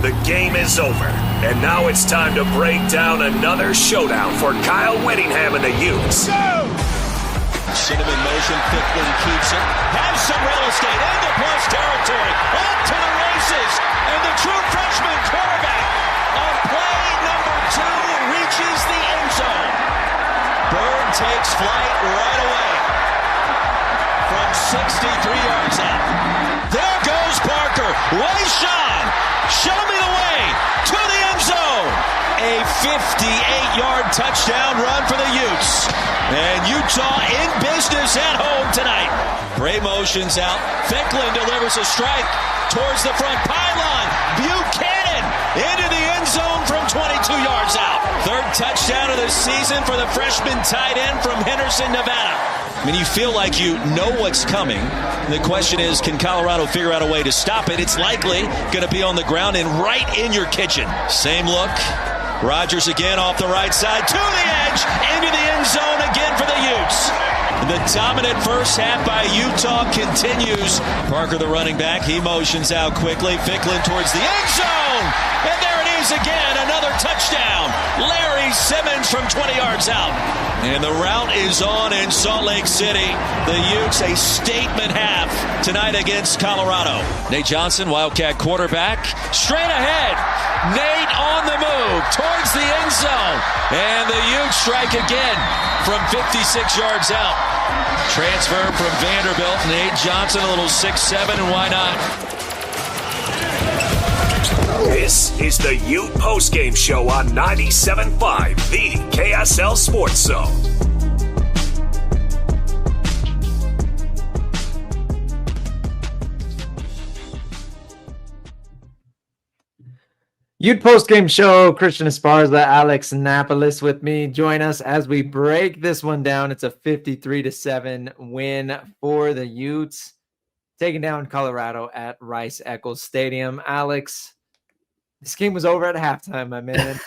The game is over, and now it's time to break down another showdown for Kyle Whittingham and the Utes. Go! Send him in motion, Ficklin keeps it, has some real estate into plus territory, up to the races, and the true freshman quarterback on play number 2 reaches the end zone. Bird takes flight right away from 63 yards out. There goes Parker, way Sean, show me the way to the end zone. A 58-yard touchdown run for the Utes. And Utah in business at home tonight. Bray motions out. Ficklin delivers a strike towards the front pylon. Buchanan into the end zone from 22 yards out. Third touchdown of the season for the freshman tight end from Henderson, Nevada. I mean, you feel like you know what's coming. The question is, can Colorado figure out a way to stop it? It's likely going to be on the ground and right in your kitchen. Same look. Rodgers again off the right side to the edge, into the end zone again for the Utes. The dominant first half by Utah continues. Parker, the running back, he motions out quickly. Ficklin towards the end zone. And there it is again, another touchdown. Larry Simmons from 20 yards out. And the route is on in Salt Lake City. The Utes a statement half tonight against Colorado. Nate Johnson, Wildcat quarterback, straight ahead. Nate on the move towards the end zone. And the Utes strike again from 56 yards out. Transfer from Vanderbilt. Nate Johnson, a little 6'7", and why not? This is the Ute Postgame Show on 97.5, the KSL Sports Zone. Ute Postgame Show, Christian Esparza, Alex Napoles with me. Join us as we break this one down. It's a 53-7 win for the Utes, taking down Colorado at Rice-Eccles Stadium. Alex, this game was over at halftime, my man.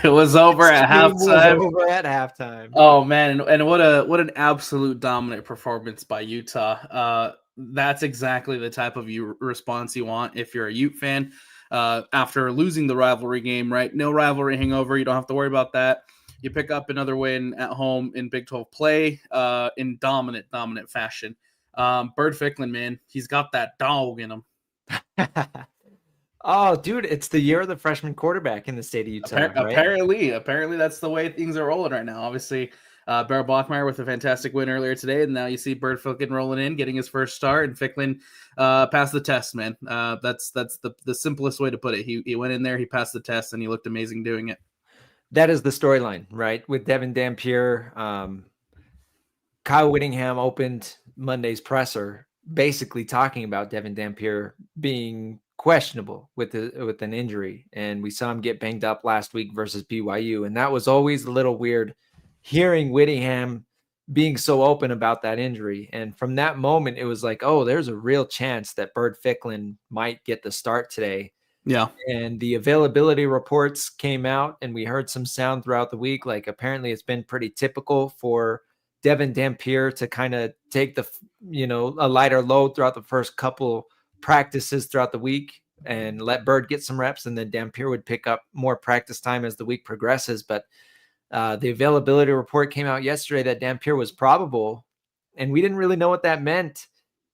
It was over at halftime. Over at halftime. Oh man, and what an absolute dominant performance by Utah. That's exactly the type of response you want if you're a Ute fan. After losing the rivalry game, right? No rivalry hangover. You don't have to worry about that. You pick up another win at home in Big 12 play in dominant fashion. Bird Ficklin, man, he's got that dog in him. Oh, dude, it's the year of the freshman quarterback in the state of Utah. Right? Apparently that's the way things are rolling right now. Obviously, Bear Blockmeyer with a fantastic win earlier today, and now you see Bird Ficklin rolling in, getting his first start, and Ficklin passed the test, man. That's the simplest way to put it. He went in there, he passed the test, and he looked amazing doing it. That is the storyline, right? With Devin Dampier, Kyle Whittingham opened Monday's presser, basically talking about Devin Dampier being questionable with an injury, and we saw him get banged up last week versus BYU, and that was always a little weird. Hearing Whittingham being so open about that injury. And from that moment, it was like, oh, there's a real chance that Bird Ficklin might get the start today. Yeah. And the availability reports came out, and we heard some sound throughout the week. Like, apparently it's been pretty typical for Devin Dampier to kind of take a lighter load throughout the first couple practices throughout the week and let Bird get some reps. And then Dampier would pick up more practice time as the week progresses. But the availability report came out yesterday that Dampier was probable, and we didn't really know what that meant.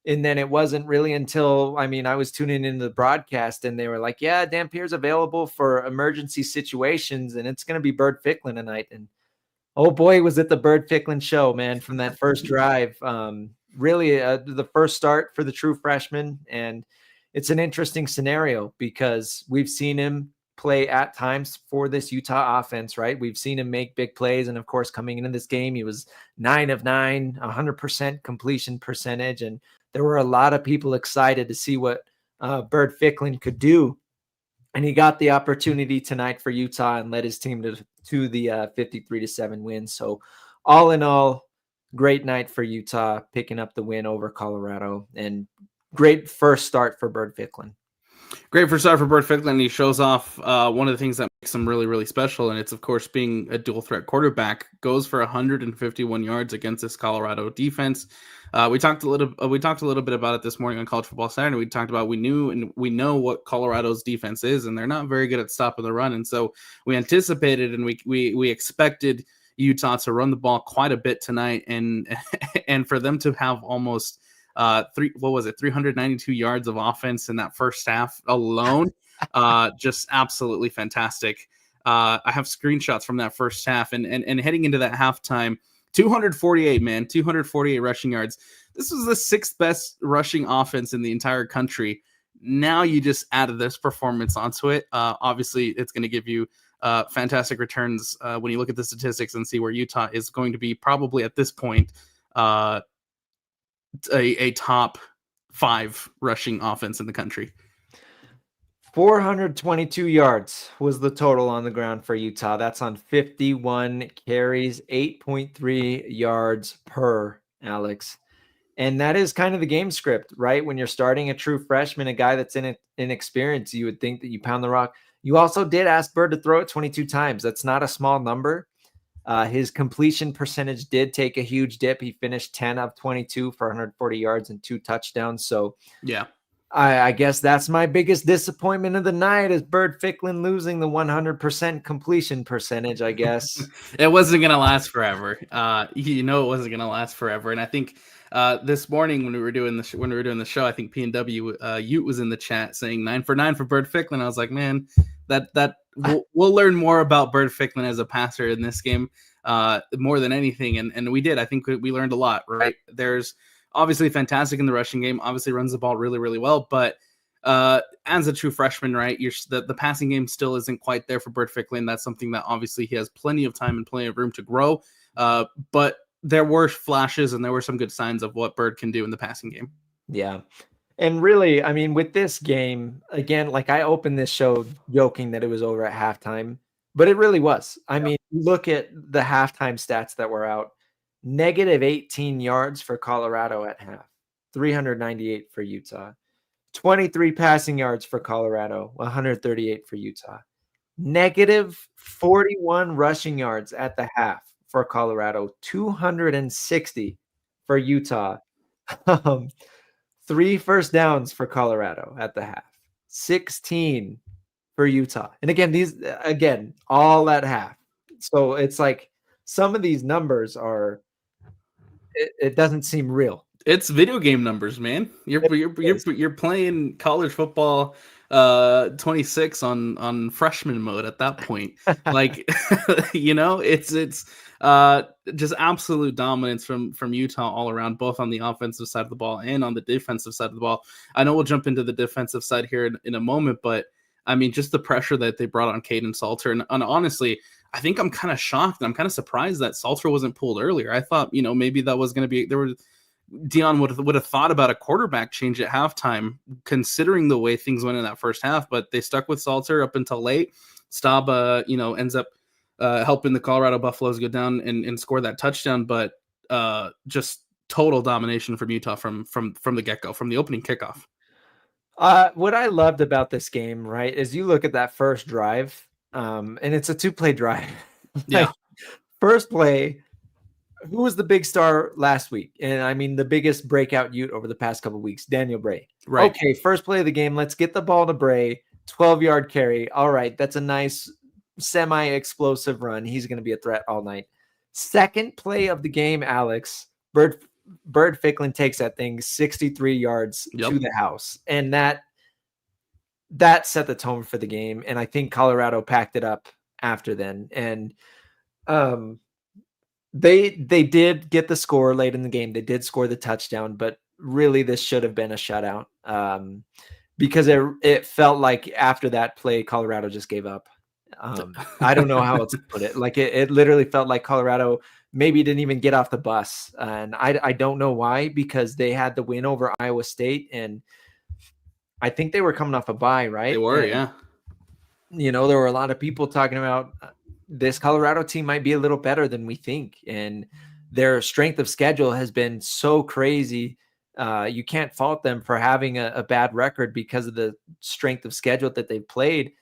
And then it wasn't really until, I was tuning into the broadcast, and they were like, yeah, Dampier's available for emergency situations, and it's going to be Bird Ficklin tonight. And oh boy, was it the Bird Ficklin show, man, from that first drive. Really the first start for the true freshman. And it's an interesting scenario because we've seen him play at times for this Utah offense, right? We've seen him make big plays. And of course, coming into this game, he was 9 of 9, 100% completion percentage. And there were a lot of people excited to see what Bird Ficklin could do. And he got the opportunity tonight for Utah and led his team to the 53-7 win. So all in all, great night for Utah, picking up the win over Colorado, and great first start for Bird Ficklin. Great first start for Bert Ficklin. He shows off one of the things that makes him really, really special, and it's, of course, being a dual threat quarterback. Goes for 151 yards against this Colorado defense. We talked a little bit about it this morning on College Football Saturday. We talked about we know what Colorado's defense is, and they're not very good at stopping the run. And so we anticipated and we expected Utah to run the ball quite a bit tonight, and and for them to have almost 392 yards of offense in that first half alone. Just absolutely fantastic. I have screenshots from that first half, and heading into that halftime, 248 rushing yards. This was the sixth best rushing offense in the entire country. Now you just added this performance onto it. Obviously, it's going to give you fantastic returns when you look at the statistics and see where Utah is going to be probably at this point a top 5 rushing offense in the country. 422 yards was the total on the ground for Utah. That's on 51 carries, 8.3 yards per, Alex. And that is kind of the game script, right? When you're starting a true freshman, a guy that's inexperienced, you would think that you pound the rock. You also did ask Bird to throw it 22 times. That's not a small number. His completion percentage did take a huge dip. He finished 10 of 22 for 140 yards and 2 touchdowns. So yeah, I guess that's my biggest disappointment of the night is Bird Ficklin losing the 100% completion percentage, I guess. It wasn't going to last forever. It wasn't going to last forever. And I think this morning when we were doing the show, I think P&W Ute was in the chat saying 9 for 9 for Bird Ficklin. I was like, man, that we'll learn more about Bird Ficklin as a passer in this game more than anything. And we did. I think we learned a lot, right? There's obviously fantastic in the rushing game, obviously runs the ball really, really well. But as a true freshman, right, the passing game still isn't quite there for Bird Ficklin. That's something that obviously he has plenty of time and plenty of room to grow. But there were flashes and there were some good signs of what Bird can do in the passing game. Yeah. And really, I mean, with this game, again, like I opened this show joking that it was over at halftime, but it really was. I mean, look at the halftime stats that were out. Negative 18 yards for Colorado at half, 398 for Utah. 23 passing yards for Colorado, 138 for Utah. Negative 41 rushing yards at the half for Colorado, 260 for Utah. 3 first downs for Colorado at the half, 16 for Utah. And again, all at half. So it's like some of these numbers it doesn't seem real. It's video game numbers, man. You're playing college football 26 on freshman mode at that point. Like, it's just absolute dominance from Utah all around, both on the offensive side of the ball and on the defensive side of the ball. I know we'll jump into the defensive side here in a moment, but I mean, just the pressure that they brought on Caden Salter. And honestly, I think I'm kind of shocked. And I'm kind of surprised that Salter wasn't pulled earlier. I thought, maybe that was going to be, Dion would have thought about a quarterback change at halftime, considering the way things went in that first half, but they stuck with Salter up until late. Staub, ends up helping the Colorado Buffaloes go down and score that touchdown. But just total domination from Utah from the get-go, from the opening kickoff. What I loved about this game, right, is you look at that first drive, and it's a 2-play drive. Yeah. First play, who was the big star last week? And I mean, the biggest breakout Ute over the past couple of weeks, Daniel Bray. Right. Okay, first play of the game, let's get the ball to Bray, 12-yard carry. All right, that's a nice semi-explosive run. He's going to be a threat all night. Second play of the game, Alex, Bird Ficklin takes that thing 63 yards to the house. And that set the tone for the game. And I think Colorado packed it up after then. And they did get the score late in the game. They did score the touchdown, but really this should have been a shutout because it felt like after that play, Colorado just gave up. I don't know how else to put it. Like it literally felt like Colorado maybe didn't even get off the bus. And I don't know why, because they had the win over Iowa State. And I think they were coming off a bye, right? They were, and, yeah. There were a lot of people talking about this Colorado team might be a little better than we think. And their strength of schedule has been so crazy You can't fault them for having a bad record because of the strength of schedule that they've played.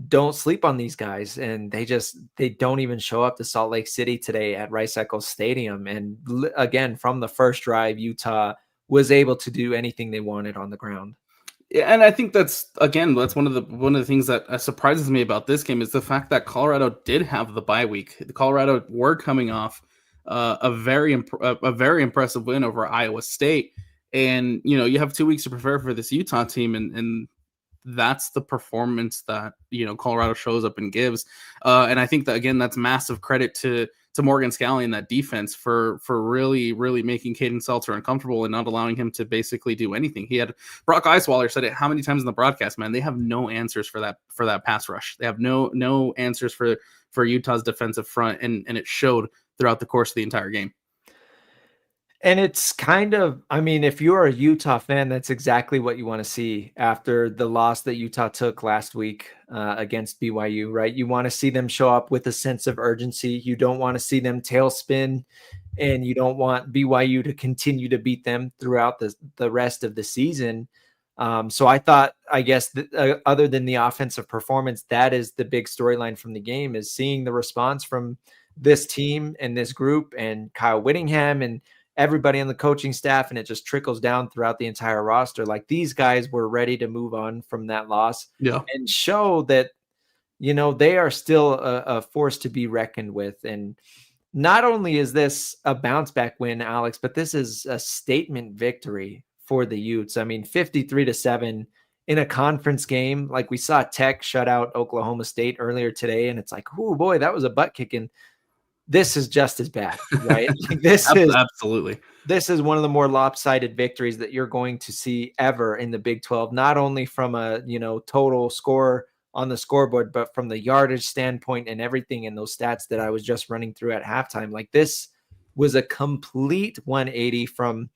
Don't sleep on these guys. And they don't even show up to Salt Lake City today at Rice Eccles Stadium. And again, from the first drive, Utah was able to do anything they wanted on the ground. Yeah, and I think that's one of the things that surprises me about this game is the fact that Colorado did have the bye week. The Colorado were coming off a very impressive win over Iowa State, and you have 2 weeks to prepare for this Utah team, and that's the performance that Colorado shows up and gives. And I think that again, that's massive credit to Morgan Scalley and that defense for really, really making Caden Seltzer uncomfortable and not allowing him to basically do anything. He had Brock Eiswaller said it how many times in the broadcast, man, they have no answers for that pass rush. They have no answers for Utah's defensive front. And it showed throughout the course of the entire game. And it's kind of, I mean, if you're a Utah fan, that's exactly what you want to see after the loss that Utah took last week against BYU, right? You want to see them show up with a sense of urgency. You don't want to see them tailspin, and you don't want BYU to continue to beat them throughout the rest of the season. So I thought, I guess, other than the offensive performance, that is the big storyline from the game, is seeing the response from this team and this group and Kyle Whittingham and everybody on the coaching staff, and it just trickles down throughout the entire roster. Like, these guys were ready to move on from that loss and show that, they are still a force to be reckoned with. And not only is this a bounce back win, Alex, but this is a statement victory for the Utes. I mean, 53-7 in a conference game. Like, we saw Tech shut out Oklahoma State earlier today, and it's like, oh boy, that was a butt kicking. This is just as bad, right? Like, absolutely. This is one of the more lopsided victories that you're going to see ever in the Big 12, not only from a, total score on the scoreboard, but from the yardage standpoint and everything in those stats that I was just running through at halftime. Like, this was a complete 180 from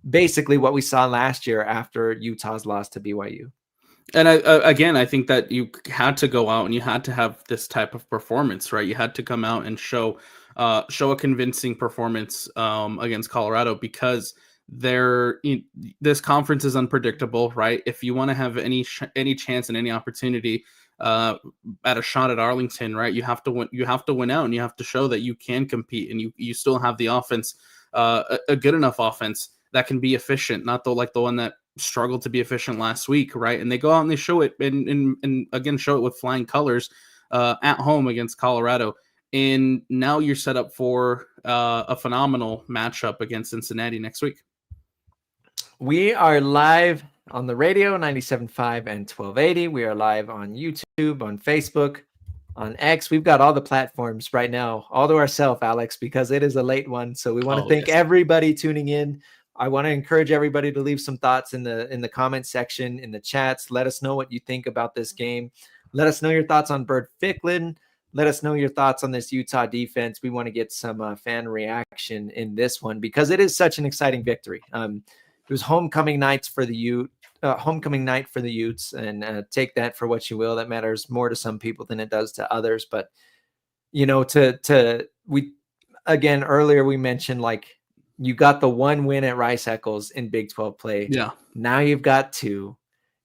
basically what we saw last year after Utah's loss to BYU. And I think that you had to go out and you had to have this type of performance, right? You had to come out and show a convincing performance against Colorado, because this conference is unpredictable, right? If you want to have any chance and any opportunity at a shot at Arlington, right, you have to win. You have to win out, and you have to show that you can compete, and you still have the offense, a good enough offense that can be efficient, not like the one that struggled to be efficient last week, right? And they go out and they show it, and again show it with flying colors at home against Colorado. And now you're set up for a phenomenal matchup against Cincinnati next week. We are live on the radio, 97.5 and 1280. We are live on YouTube, on Facebook, on X. We've got all the platforms right now, all to ourselves, Alex, because it is a late one. So we want to thank everybody tuning in. I want to encourage everybody to leave some thoughts in the comment section, in the chats. Let us know what you think about this game. Let us know your thoughts on Bird Ficklin. Let us know your thoughts on this Utah defense. We want to get some fan reaction in this one, because it is such an exciting victory. It was homecoming night for the Utes, and take that for what you will. That matters more to some people than it does to others. But earlier we mentioned, like, you got the one win at Rice Eccles in Big 12 play. Yeah. Now you've got two,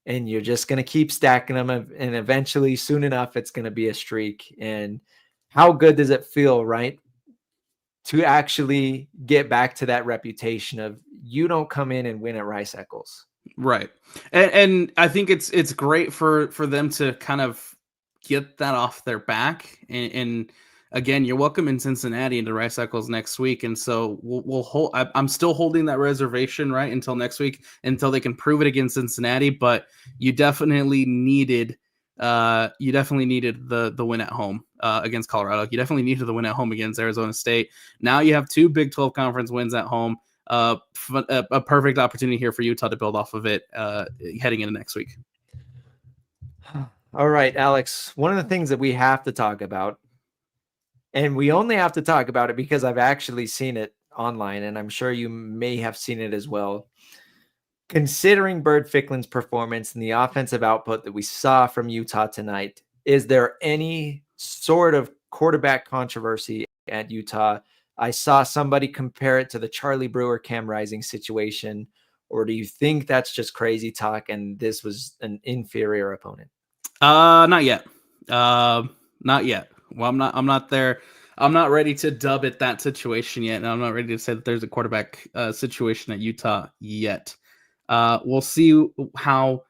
and you're just going to keep stacking them. And eventually, soon enough, it's going to be a streak. And how good does it feel, right, to actually get back to that reputation of, you don't come in and win at Rice Eccles. Right. And I think it's great for them to kind of get that off their back. And again, you're welcome in Cincinnati into Rice Eccles next week. And so we'll hold, I'm still holding that reservation, right, until next week, until they can prove it against Cincinnati. But you definitely needed the win at home against Colorado. You definitely needed the win at home against Arizona State. Now you have two Big 12 conference wins at home. A perfect opportunity here for Utah to build off of it heading into next week. All right, Alex, one of the things that we have to talk about, and we only have to talk about it because I've actually seen it online, and I'm sure you may have seen it as well. Considering Bird Ficklin's performance and the offensive output that we saw from Utah tonight, is there any sort of quarterback controversy at Utah? I saw somebody compare it to the Charlie Brewer Cam Rising situation, Or do you think that's just crazy talk and this was an inferior opponent? Not yet. Not yet. Well, I'm not there. I'm not ready to dub it that situation yet. And I'm not ready to say that there's a quarterback situation at Utah yet. We'll see how.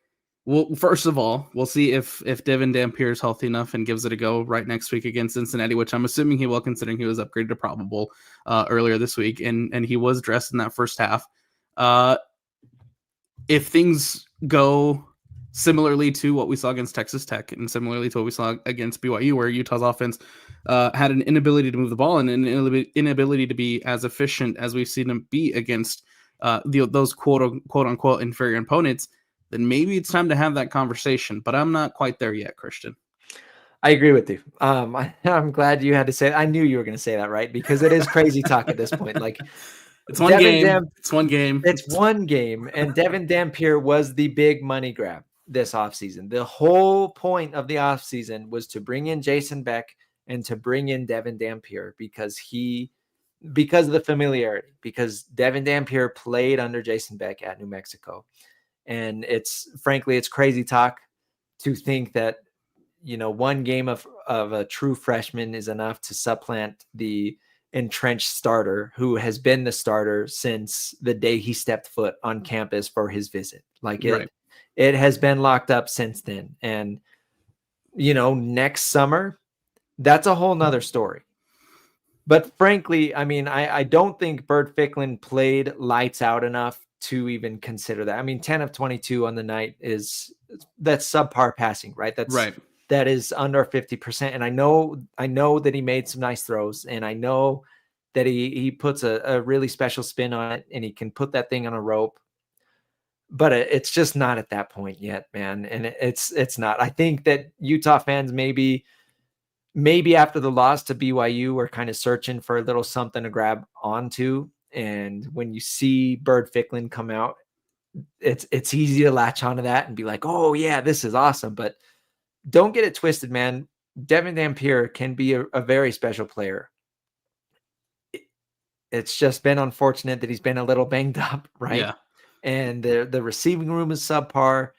Well, first of all, we'll see if Devin Dampier is healthy enough and gives it a go right next week against Cincinnati, which I'm assuming he will, considering he was upgraded to probable earlier this week, and he was dressed in that first half. If things go similarly to what we saw against Texas Tech and similarly to what we saw against BYU, where Utah's offense had an inability to move the ball and an inability to be as efficient as we've seen them be against those quote unquote inferior opponents, then maybe it's time to have that conversation. But I'm not quite there yet, Christian. I agree with you. I'm glad you had to say it. I knew you were going to say that, right? Because it is crazy talk at this point. Like, it's one game. It's one game. It's one game. And Devin Dampier was the big money grab this offseason. The whole point of the offseason was to bring in Jason Beck and to bring in Devin Dampier because of the familiarity, because Devin Dampier played under Jason Beck at New Mexico. And it's crazy talk to think that, one game of a true freshman is enough to supplant the entrenched starter who has been the starter since the day he stepped foot on campus for his visit. Like it has been locked up since then. And, next summer, that's a whole nother story. But frankly, I mean, I don't think Bert Ficklin played lights out enough to even consider that. I mean, 10 of 22 on the night that's subpar passing, right? That is under 50%. And I know that he made some nice throws, and I know that he puts a really special spin on it, and he can put that thing on a rope. But it's just not at that point yet, man. And it's not. I think that Utah fans maybe after the loss to BYU are kind of searching for a little something to grab onto. And when you see Bert Ficklin come out, it's easy to latch onto that and be like, oh yeah, this is awesome. But don't get it twisted, man. Devin Dampier can be a very special player. It's just been unfortunate that he's been a little banged up, right? Yeah. And the receiving room is subpar.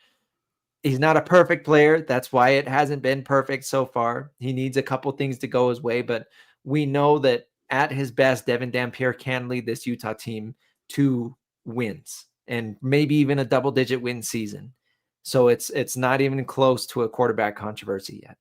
He's not a perfect player. That's why it hasn't been perfect so far. He needs a couple things to go his way, but we know that at his best, Devin Dampier can lead this Utah team to wins and maybe even a double-digit win season. So it's not even close to a quarterback controversy yet.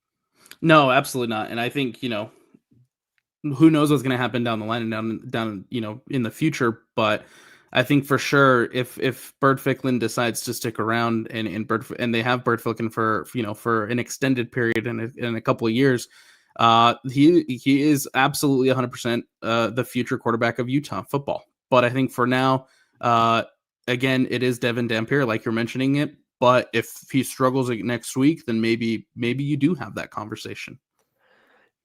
No, absolutely not. And I think, who knows what's going to happen down the line and down, in the future. But I think for sure, if Bert Ficklin decides to stick around and they have Bert Ficklin for an extended period in a couple of years, he is absolutely 100% the future quarterback of Utah football. But I think for now, again, it is Devin Dampier, like you're mentioning it. But if he struggles next week, then maybe you do have that conversation.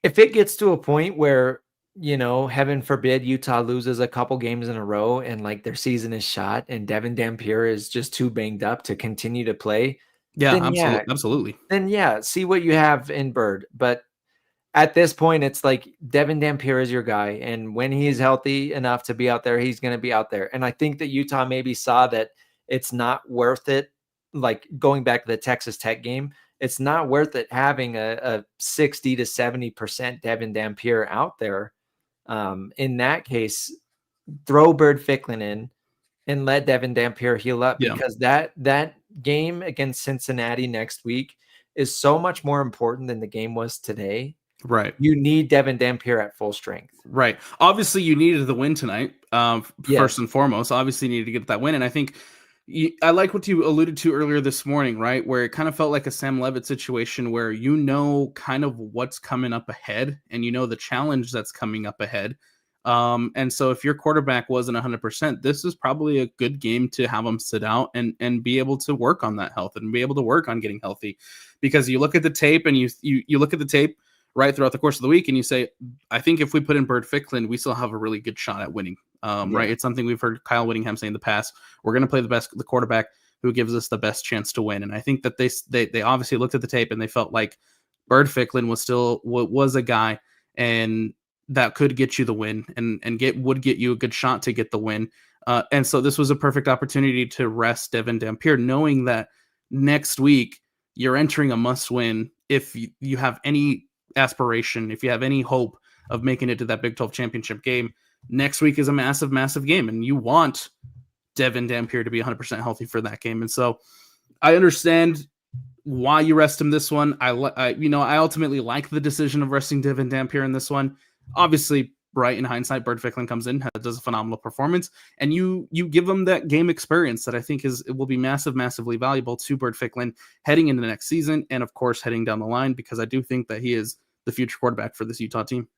If it gets to a point where, heaven forbid, Utah loses a couple games in a row and like their season is shot and Devin Dampier is just too banged up to continue to play. Yeah, absolutely. Then see what you have in Bird. But at this point, it's like Devin Dampier is your guy. And when he's healthy enough to be out there, he's going to be out there. And I think that Utah maybe saw that it's not worth it. Like going back to the Texas Tech game, it's not worth it having a 60 to 70% Devin Dampier out there. In that case, throw Bert Ficklin in and let Devin Dampier heal up, because that game against Cincinnati next week is so much more important than the game was today. Right. You need Devin Dampier at full strength. Right. Obviously, you needed the win tonight. First and foremost, obviously you needed to get that win. And I think I like what you alluded to earlier this morning, right? Where it kind of felt like a Sam Levitt situation where kind of what's coming up ahead and the challenge that's coming up ahead. And so if your quarterback wasn't 100%, this is probably a good game to have him sit out and be able to work on that health and be able to work on getting healthy. Because you look at the tape and you look at the tape right throughout the course of the week and you say, I think if we put in Bert Ficklin, we still have a really good shot at winning. Right. It's something we've heard Kyle Whittingham say in the past. We're going to play the quarterback who gives us the best chance to win. And I think that they obviously looked at the tape and they felt like Bert Ficklin was a guy and that could get you the win and would get you a good shot to get the win. And so this was a perfect opportunity to rest Devin Dampier, knowing that next week you're entering a must-win if you have any aspiration, if you have any hope of making it to that Big 12 championship game. Next week is a massive, massive game, and you want Devin Dampier to be 100% healthy for that game. And so I understand why you rest him this one. I ultimately like the decision of resting Devin Dampier in this one. Obviously, right, in hindsight, Bird Ficklin comes in, does a phenomenal performance, and you give him that game experience that I think it will be massively valuable to Bird Ficklin heading into the next season, and of course heading down the line, because I do think that he is the future quarterback for this Utah team.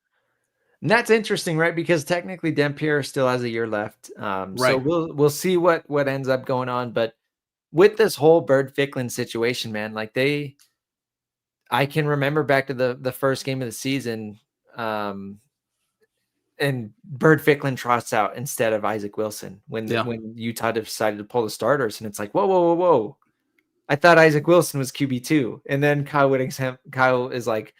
And that's interesting, right? Because technically Dampier still has a year left. Right. So we'll see what ends up going on. But with this whole Bird Ficklin situation, man, like I can remember back to the first game of the season, and Bird Ficklin trots out instead of Isaac Wilson when Utah decided to pull the starters, and it's like, whoa. I thought Isaac Wilson was QB2. And then Kyle is like,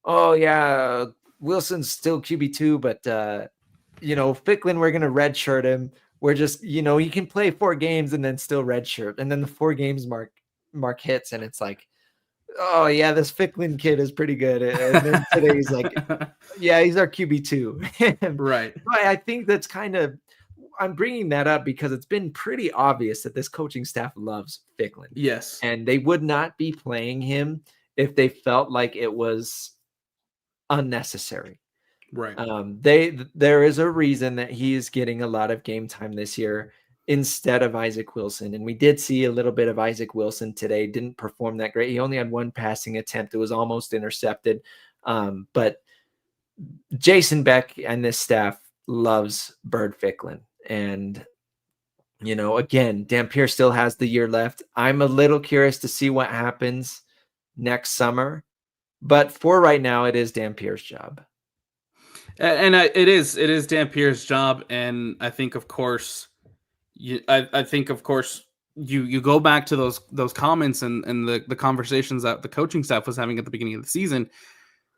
oh yeah, Wilson's still QB2, but Ficklin, we're gonna redshirt him. We're just, he can play 4 games and then still redshirt. And then the 4 games mark hits, and it's like, oh yeah, this Ficklin kid is pretty good. And then today he's like, yeah, he's our QB2. Right. But I think that's I'm bringing that up because it's been pretty obvious that this coaching staff loves Ficklin. Yes. And they would not be playing him if they felt like it was unnecessary. Right. There is a reason that he is getting a lot of game time this year instead of Isaac Wilson. And we did see a little bit of Isaac Wilson today. Didn't perform that great. He only had 1 passing attempt. It was almost intercepted. But Jason Beck and this staff loves Bird Ficklin. And, again, Dampier still has the year left. I'm a little curious to see what happens next summer. But for right now, it is Dampier's job. And it is Dampier's job. And I think, of course, you go back to those comments and the conversations that the coaching staff was having at the beginning of the season.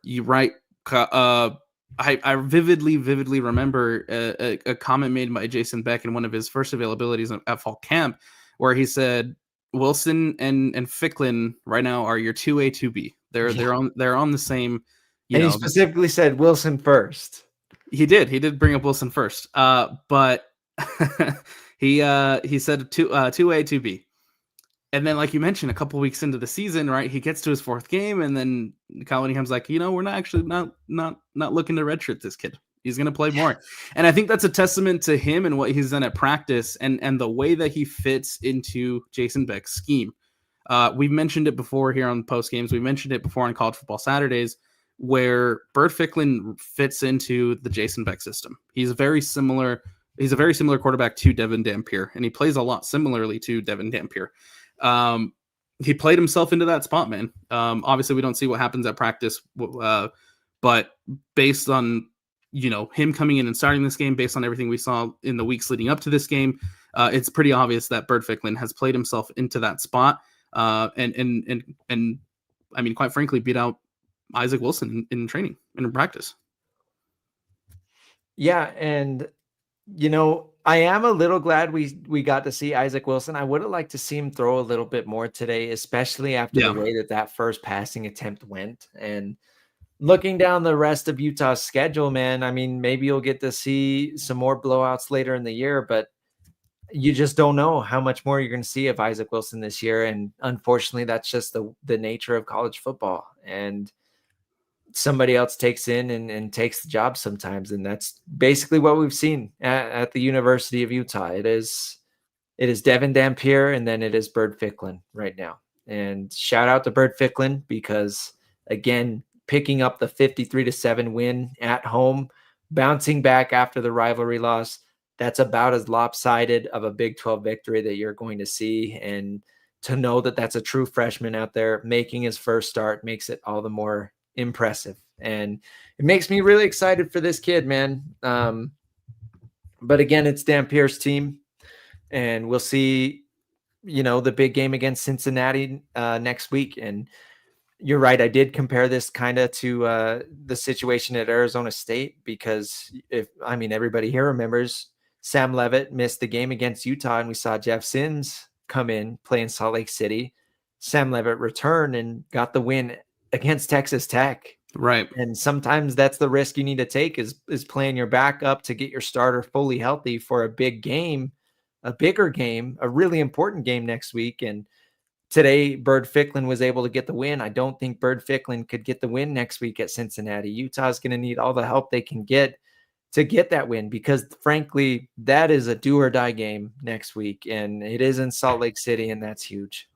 You write, I vividly remember a comment made by Jason Beck in one of his first availabilities at fall camp, where he said Wilson and Ficklin right now are your 2A 2B. They're on the same. He specifically said Wilson first. He did bring up Wilson first. But he said 2A 2B. And then, like you mentioned, a couple weeks into the season, right, he gets to his 4th game, and then Kyle Whittingham's like, we're not actually not looking to redshirt this kid. He's going to play more. And I think that's a testament to him and what he's done at practice and the way that he fits into Jason Beck's scheme. We've mentioned it before here on post games. We mentioned it before on College Football Saturdays, where Bird Ficklin fits into the Jason Beck system. He's a very similar quarterback to Devin Dampier, and he plays a lot similarly to Devin Dampier. He played himself into that spot, man. Obviously we don't see what happens at practice, but based on, him coming in and starting this game, based on everything we saw in the weeks leading up to this game, it's pretty obvious that Bird Ficklin has played himself into that spot. And I mean, quite frankly, beat out Isaac Wilson in training and in practice. Yeah. And, I am a little glad we got to see Isaac Wilson. I would have liked to see him throw a little bit more today, especially after the way that first passing attempt went. And looking down the rest of Utah's schedule, man, I mean, maybe you'll get to see some more blowouts later in the year, but you just don't know how much more you're going to see of Isaac Wilson this year. And unfortunately, that's just the nature of college football. And somebody else takes in and takes the job sometimes. And that's basically what we've seen at the University of Utah. It is Devin Dampier, and then it is Bird Ficklin right now. And shout out to Bird Ficklin, because again, picking up the 53-7 win at home, bouncing back after the rivalry loss, that's about as lopsided of a Big 12 victory that you're going to see. And to know that that's a true freshman out there making his first start makes it all the more impressive. And it makes me really excited for this kid, man. But again, it's Dampier's team, and we'll see, the big game against Cincinnati next week. And you're right. I did compare this kind of to the situation at Arizona State, because everybody here remembers Sam Levitt missed the game against Utah, and we saw Jeff Sims come in, play in Salt Lake City. Sam Levitt returned and got the win against Texas Tech. Right. And sometimes that's the risk you need to take is playing your backup to get your starter fully healthy for a big game, a bigger game, a really important game next week. And today, Bird Ficklin was able to get the win. I don't think Bird Ficklin could get the win next week at Cincinnati. Utah's going to need all the help they can get to get that win, because frankly, that is a do or die game next week. And it is in Salt Lake City, and that's huge.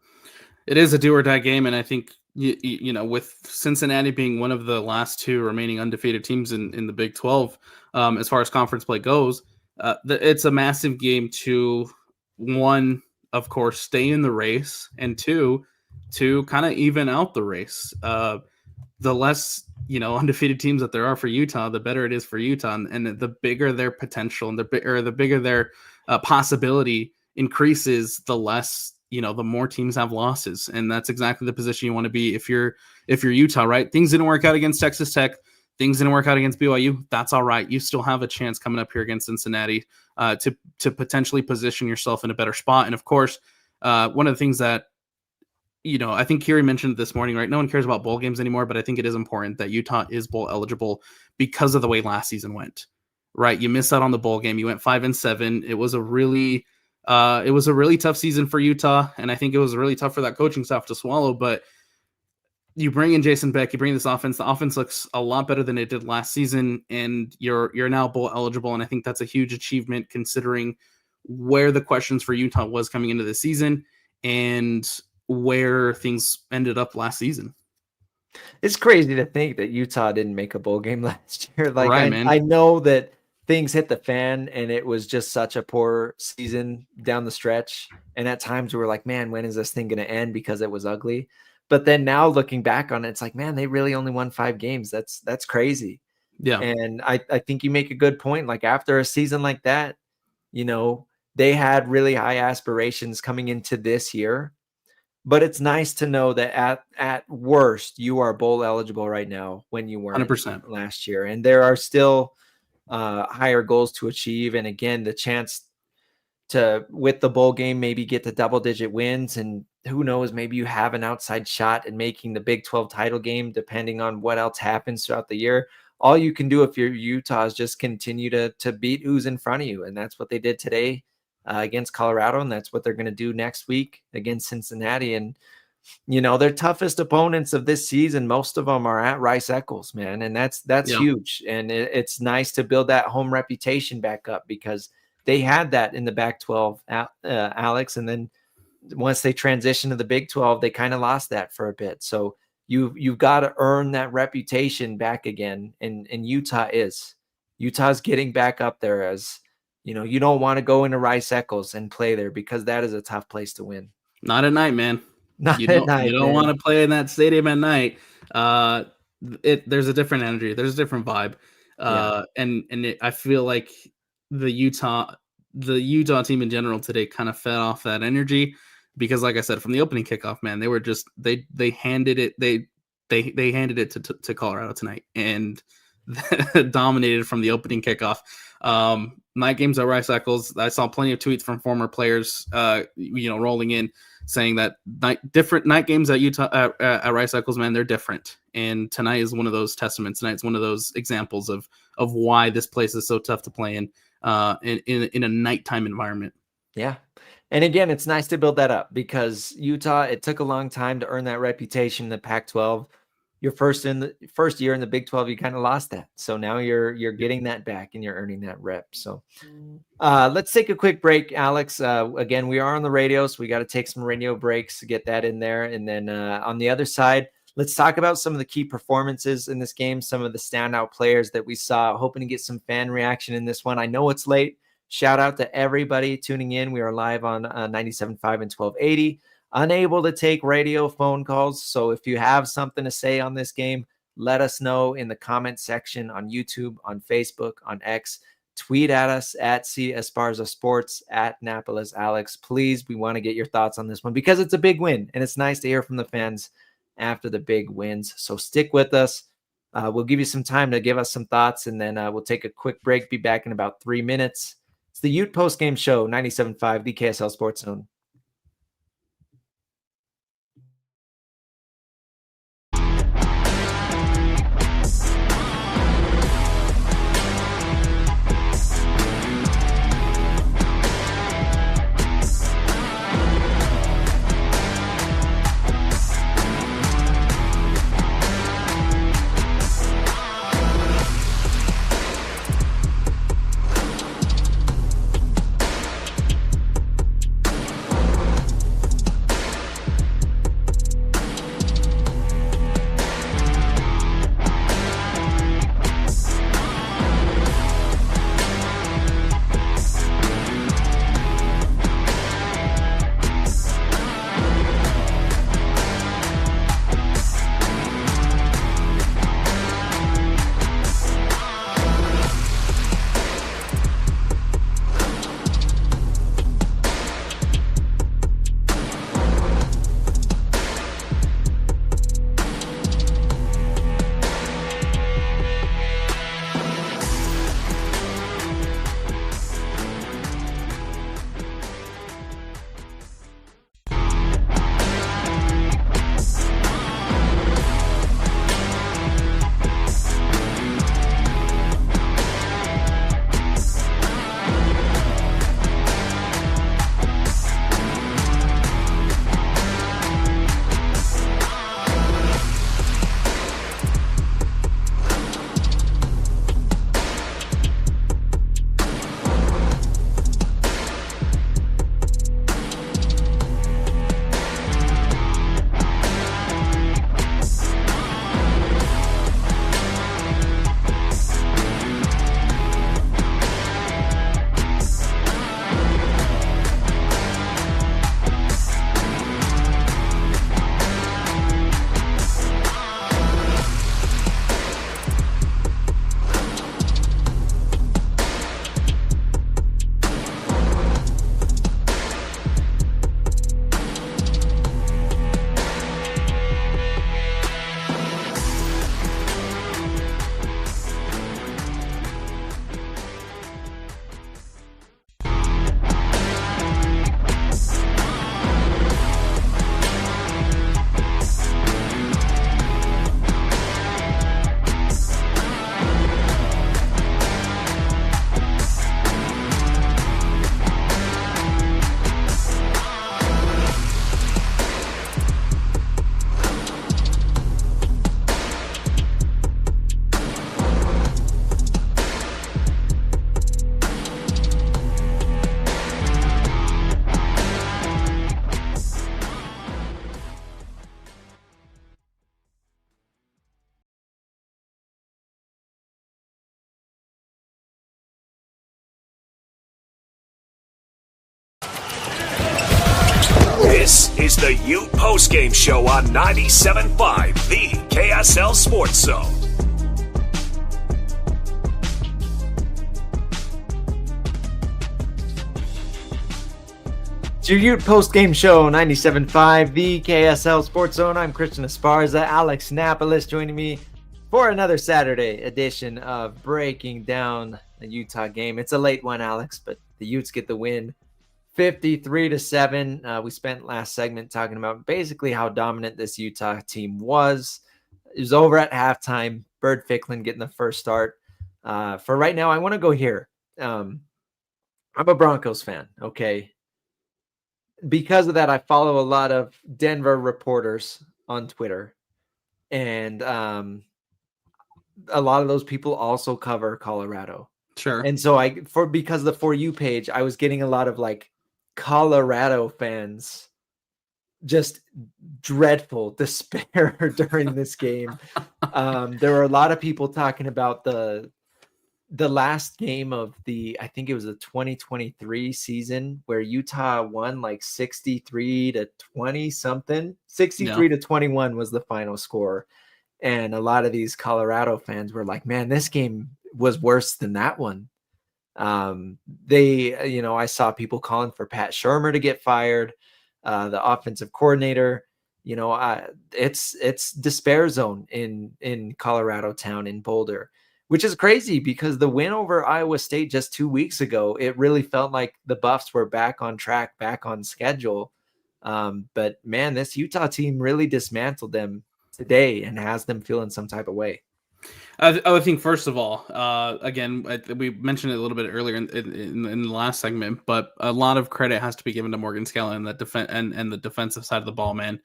It is a do or die game. And I think, you know, with Cincinnati being one of the last two remaining undefeated teams in the Big 12, as far as conference play goes, it's a massive game to, one, of course, stay in the race, and two, to kind of even out the race. The less, you know, undefeated teams that there are for Utah, the better it is for Utah, and the bigger their potential and the bigger their possibility increases, the less, you know, the more teams have losses. And that's exactly the position you want to be if you're Utah, right? Things didn't work out against Texas Tech. Things didn't work out against BYU. That's all right. You still have a chance coming up here against Cincinnati to potentially position yourself in a better spot. And of course, one of the things that, you know, I think Kiri mentioned this morning, right? No one cares about bowl games anymore, but I think it is important that Utah is bowl eligible because of the way last season went, right? You missed out on the bowl game. You went 5-7. It was a really tough season for Utah. And I think it was really tough for that coaching staff to swallow, but you bring in Jason Beck, you bring this offense. The offense looks a lot better than it did last season, and you're now bowl eligible. And I think that's a huge achievement considering where the questions for Utah was coming into the season and where things ended up last season. It's crazy to think that Utah didn't make a bowl game last year. Like, right, man. I know that things hit the fan and it was just such a poor season down the stretch. And at times we were like, man, when is this thing going to end? Because it was ugly. But then now looking back on it, it's like, man, they really only won 5 games. That's crazy. Yeah. And I think you make a good point. Like, after a season like that, you know, they had really high aspirations coming into this year. But it's nice to know that at worst, you are bowl eligible right now when you weren't 100% last year. And there are still higher goals to achieve. And again, the chance to, with the bowl game, maybe get to double-digit wins. And who knows, maybe you have an outside shot at making the Big 12 title game, depending on what else happens throughout the year. All you can do if you're Utah is just continue to beat who's in front of you. And that's what they did today against Colorado, and that's what they're going to do next week against Cincinnati. And, you know, their toughest opponents of this season, most of them are at Rice-Eccles, man, and that's huge. And it's nice to build that home reputation back up, because they had that in the Pac-12, Alex, and then once they transitioned to the Big 12, they kind of lost that for a bit. So you've got to earn that reputation back again, and Utah's getting back up there. As you know, you don't want to go into Rice-Eccles and play there, because that is a tough place to win. Not at night, man. You don't want to play in that stadium at night. There's a different energy. There's a different vibe. I feel like the Utah team in general today kind of fed off that energy, because, like I said, from the opening kickoff, man, they were just they handed it to Colorado tonight, and dominated from the opening kickoff. Night games at Rice-Eccles. I saw plenty of tweets from former players, rolling in saying that different night games at Utah at Rice-Eccles, man, they're different. And tonight is one of those testaments. Tonight's one of those examples of why this place is so tough to play in a nighttime environment. Yeah. And again, it's nice to build that up, because Utah, it took a long time to earn that reputation in the Pac-12. Your first year in the Big 12, you kind of lost that. So now you're getting that back and you're earning that rep. So let's take a quick break, Alex. Again, we are on the radio, so we got to take some radio breaks to get that in there. And then on the other side, let's talk about some of the key performances in this game, some of the standout players that we saw, hoping to get some fan reaction in this one. I know it's late. Shout out to everybody tuning in. We are live on 97.5 and 1280. Unable to take radio phone calls. So if you have something to say on this game, let us know in the comment section on YouTube, on Facebook, on X. Tweet at us at Esparza Sports, at Napoles Alex. Please, we want to get your thoughts on this one, because it's a big win, and it's nice to hear from the fans after the big wins. So stick with us. We'll give you some time to give us some thoughts, and then we'll take a quick break. Be back in about 3 minutes. It's the Ute Postgame Show, 97.5, the KSL Sports Zone. This is the Ute Postgame Show on 97.5, the KSL Sports Zone. It's your Ute Postgame Show, 97.5, the KSL Sports Zone. I'm Christian Esparza, Alex Napoles joining me for another Saturday edition of breaking down a Utah game. It's a late one, Alex, but the Utes get the win 53-7. We spent last segment talking about basically how dominant this Utah team was. It was over at halftime. Bird Ficklin getting the first start. For right now, I want to go here. I'm a Broncos fan, okay? Because of that, I follow a lot of Denver reporters on Twitter. And a lot of those people also cover Colorado. Sure. And so because of the For You page, I was getting a lot of like Colorado fans just dreadful despair during this game. There were a lot of people talking about the last game of I think it was the 2023 season where Utah won like 63-20 something. 63-21 was the final score. And a lot of these Colorado fans were like, man, this game was worse than that one. I saw people calling for Pat Shurmur to get fired, the offensive coordinator. It's despair zone in Colorado town, in Boulder. which is crazy because the win over Iowa State just 2 weeks ago, it really felt like the Buffs were back on track, back on schedule. But man, this Utah team really dismantled them today and has them feeling some type of way. I think first of all, again, we mentioned it a little bit earlier in the last segment, but a lot of credit has to be given to Morgan Scalley and the defensive side of the ball, man.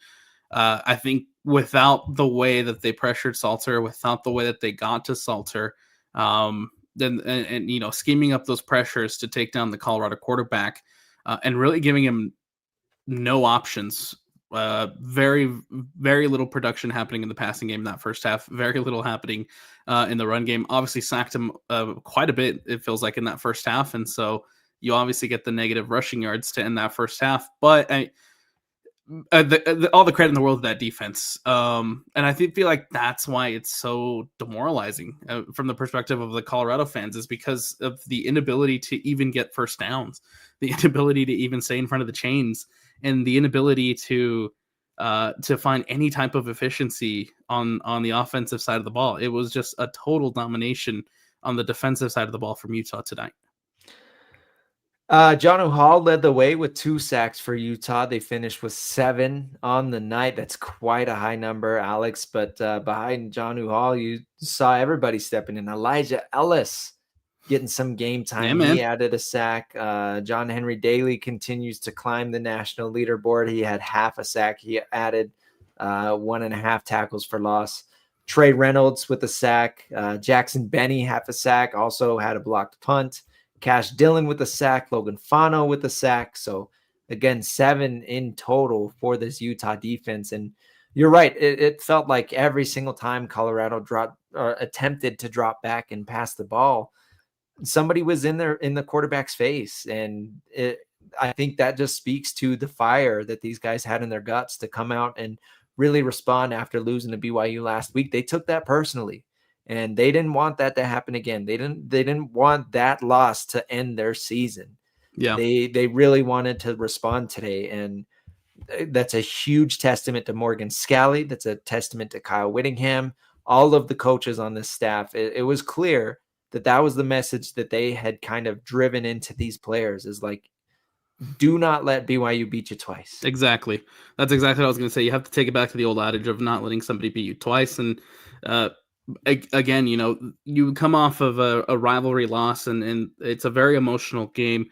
I think without the way that they pressured Salter, without the way that they got to Salter, then scheming up those pressures to take down the Colorado quarterback, and really giving him no options. Very, very little production happening in the passing game in that first half. Very little happening in the run game. Obviously sacked him quite a bit, it feels like, in that first half. And so you obviously get the negative rushing yards to end that first half. But all the credit in the world to that defense. And I feel like that's why it's so demoralizing from the perspective of the Colorado fans, is because of the inability to even get first downs, the inability to even stay in front of the chains, and the inability to find any type of efficiency on the offensive side of the ball. It was just a total domination on the defensive side of the ball from Utah tonight. Jonnu Hall led the way with 2 sacks for Utah. They finished with 7 on the night. That's quite a high number, Alex. But behind Jonnu Hall, you saw everybody stepping in. Elijah Ellis getting some game time. Yeah, he added a sack. John Henry Daly continues to climb the national leaderboard. He had half a sack. He added 1.5 tackles for loss. Trey Reynolds with a sack. Jackson Benny, half a sack, also had a blocked punt. Cash Dillon with a sack. Logan Fano with a sack. So again, 7 in total for this Utah defense. And you're right. It felt like every single time Colorado attempted to drop back and pass the ball, somebody was in the quarterback's face. And I think that just speaks to the fire that these guys had in their guts to come out and really respond after losing to BYU last week. They took that personally, and they didn't want that to happen again. They didn't want that loss to end their season. Yeah. They really wanted to respond today. And that's a huge testament to Morgan Scalley. That's a testament to Kyle Whittingham, all of the coaches on this staff. It was clear that was the message that they had kind of driven into these players, is like, do not let BYU beat you twice. Exactly. That's exactly what I was going to say. You have to take it back to the old adage of not letting somebody beat you twice. And again, you come off of a rivalry loss, and it's a very emotional game.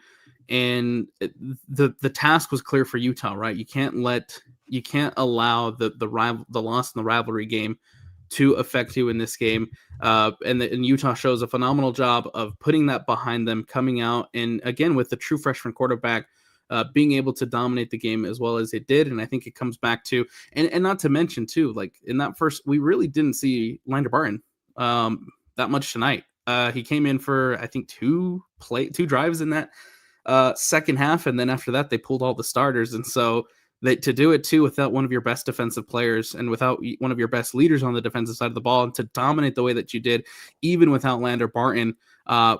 And the task was clear for Utah, right? You can't allow the loss in the rivalry game to affect you in this game. And Utah shows a phenomenal job of putting that behind them, coming out, and again, with the true freshman quarterback, being able to dominate the game as well as it did. And I think it comes back to, and not to mention too, like in that first, we really didn't see Lander Barton that much tonight. He came in for, I think, 2 drives in that second half. And then after that, they pulled all the starters. And so to do it too without one of your best defensive players and without one of your best leaders on the defensive side of the ball, and to dominate the way that you did, even without Lander Barton,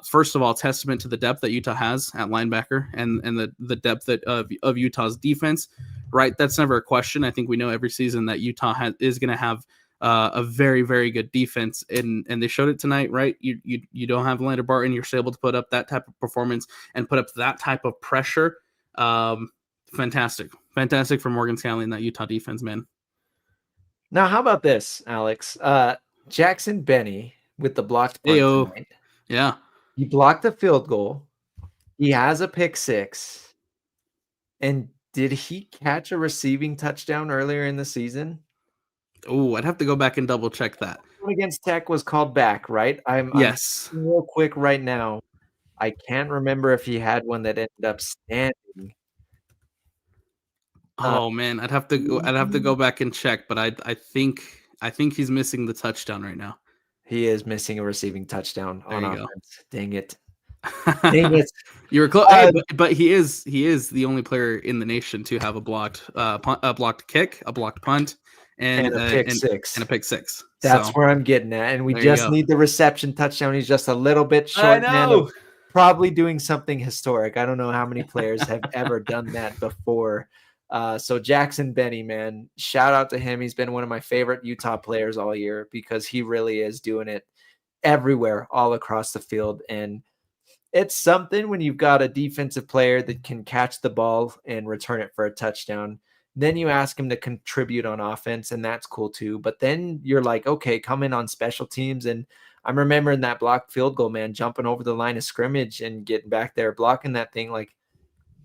first of all, testament to the depth that Utah has at linebacker and the depth of Utah's defense, right? That's never a question. I think we know every season that Utah is going to have a very, very good defense, and they showed it tonight, right? You don't have Lander Barton, you're still able to put up that type of performance and put up that type of pressure. Fantastic for Morgan Scalley and that Utah defense, man. Now, how about this, Alex? Jackson Benny with the blocked punt tonight. Yeah. He blocked a field goal. He has a pick 6. And did he catch a receiving touchdown earlier in the season? Oh, I'd have to go back and double check that. Against Tech was called back, right? Yes. I'm real quick right now. I can't remember if he had one that ended up standing. Oh man, I'd have to go back and check, but I think he's missing the touchdown right now. He is missing a receiving touchdown on offense. Dang it. You were close, but he is the only player in the nation to have a blocked kick, a blocked punt, and a pick 6. And a pick 6. That's where I'm getting at. And we just need the reception touchdown. He's just a little bit short. I know. Probably doing something historic. I don't know how many players have ever done that before. So Jackson Benny, man, shout out to him. He's been one of my favorite Utah players all year because he really is doing it everywhere, all across the field. And it's something when you've got a defensive player that can catch the ball and return it for a touchdown. Then you ask him to contribute on offense, and that's cool too. But then you're like, okay, come in on special teams. And I'm remembering that blocked field goal, man, jumping over the line of scrimmage and getting back there, blocking that thing. Like,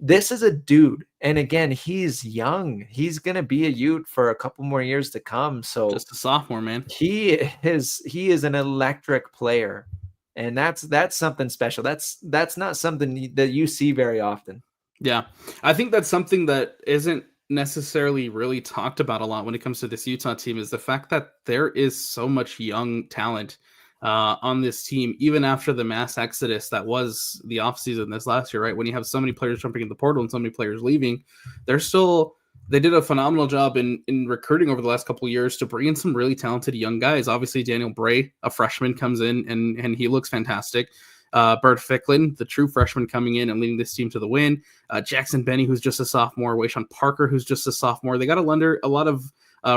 this is a dude. And again, he's young. He's going to be a Ute for a couple more years to come. So just a sophomore, man. He is an electric player. And that's something special. That's not something that you see very often. Yeah. I think that's something that isn't necessarily really talked about a lot when it comes to this Utah team, is the fact that there is so much young talent on this team, even after the mass exodus that was the offseason this last year, right? When you have so many players jumping in the portal and so many players leaving, they did a phenomenal job in recruiting over the last couple of years to bring in some really talented young guys. Obviously, Daniel Bray, a freshman, comes in and he looks fantastic. Bert Ficklin, the true freshman, coming in and leading this team to the win. Jackson Benny, who's just a sophomore. Wayshawn Parker, who's just a sophomore. They got a lot of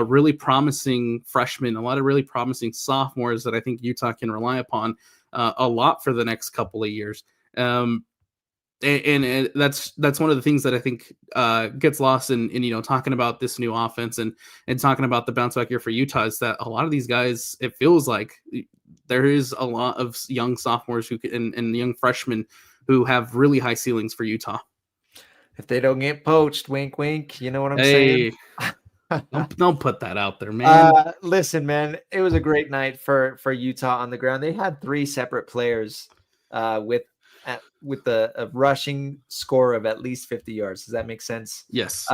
really promising freshmen, a lot of really promising sophomores that I think Utah can rely upon a lot for the next couple of years. And that's one of the things that I think gets lost in talking about this new offense and talking about the bounce back year for Utah, is that a lot of these guys, it feels like there is a lot of young sophomores and young freshmen who have really high ceilings for Utah. If they don't get poached, wink, wink. You know what I'm saying? Don't put that out there, man. Listen, man, it was a great night for Utah on the ground. They had 3 separate players with a rushing score of at least 50 yards. Does that make sense? Yes.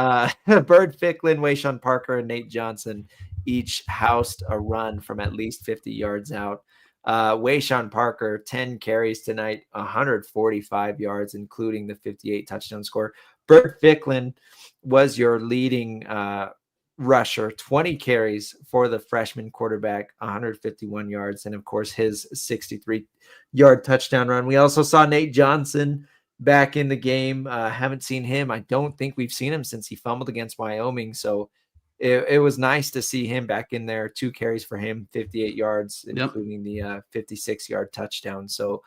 Bird Ficklin, Wayshawn Parker, and Nate Johnson each housed a run from at least 50 yards out. Wayshawn Parker, 10 carries tonight, 145 yards, including the 58 touchdown score. Bird Ficklin was your leading rusher, 20 carries for the freshman quarterback, 151 yards, and of course his 63-yard touchdown run. We also saw Nate Johnson back in the game. Haven't seen him. I don't think we've seen him since he fumbled against Wyoming. So it was nice to see him back in there. 2 carries for him, 58 yards, including the 56-yard touchdown. So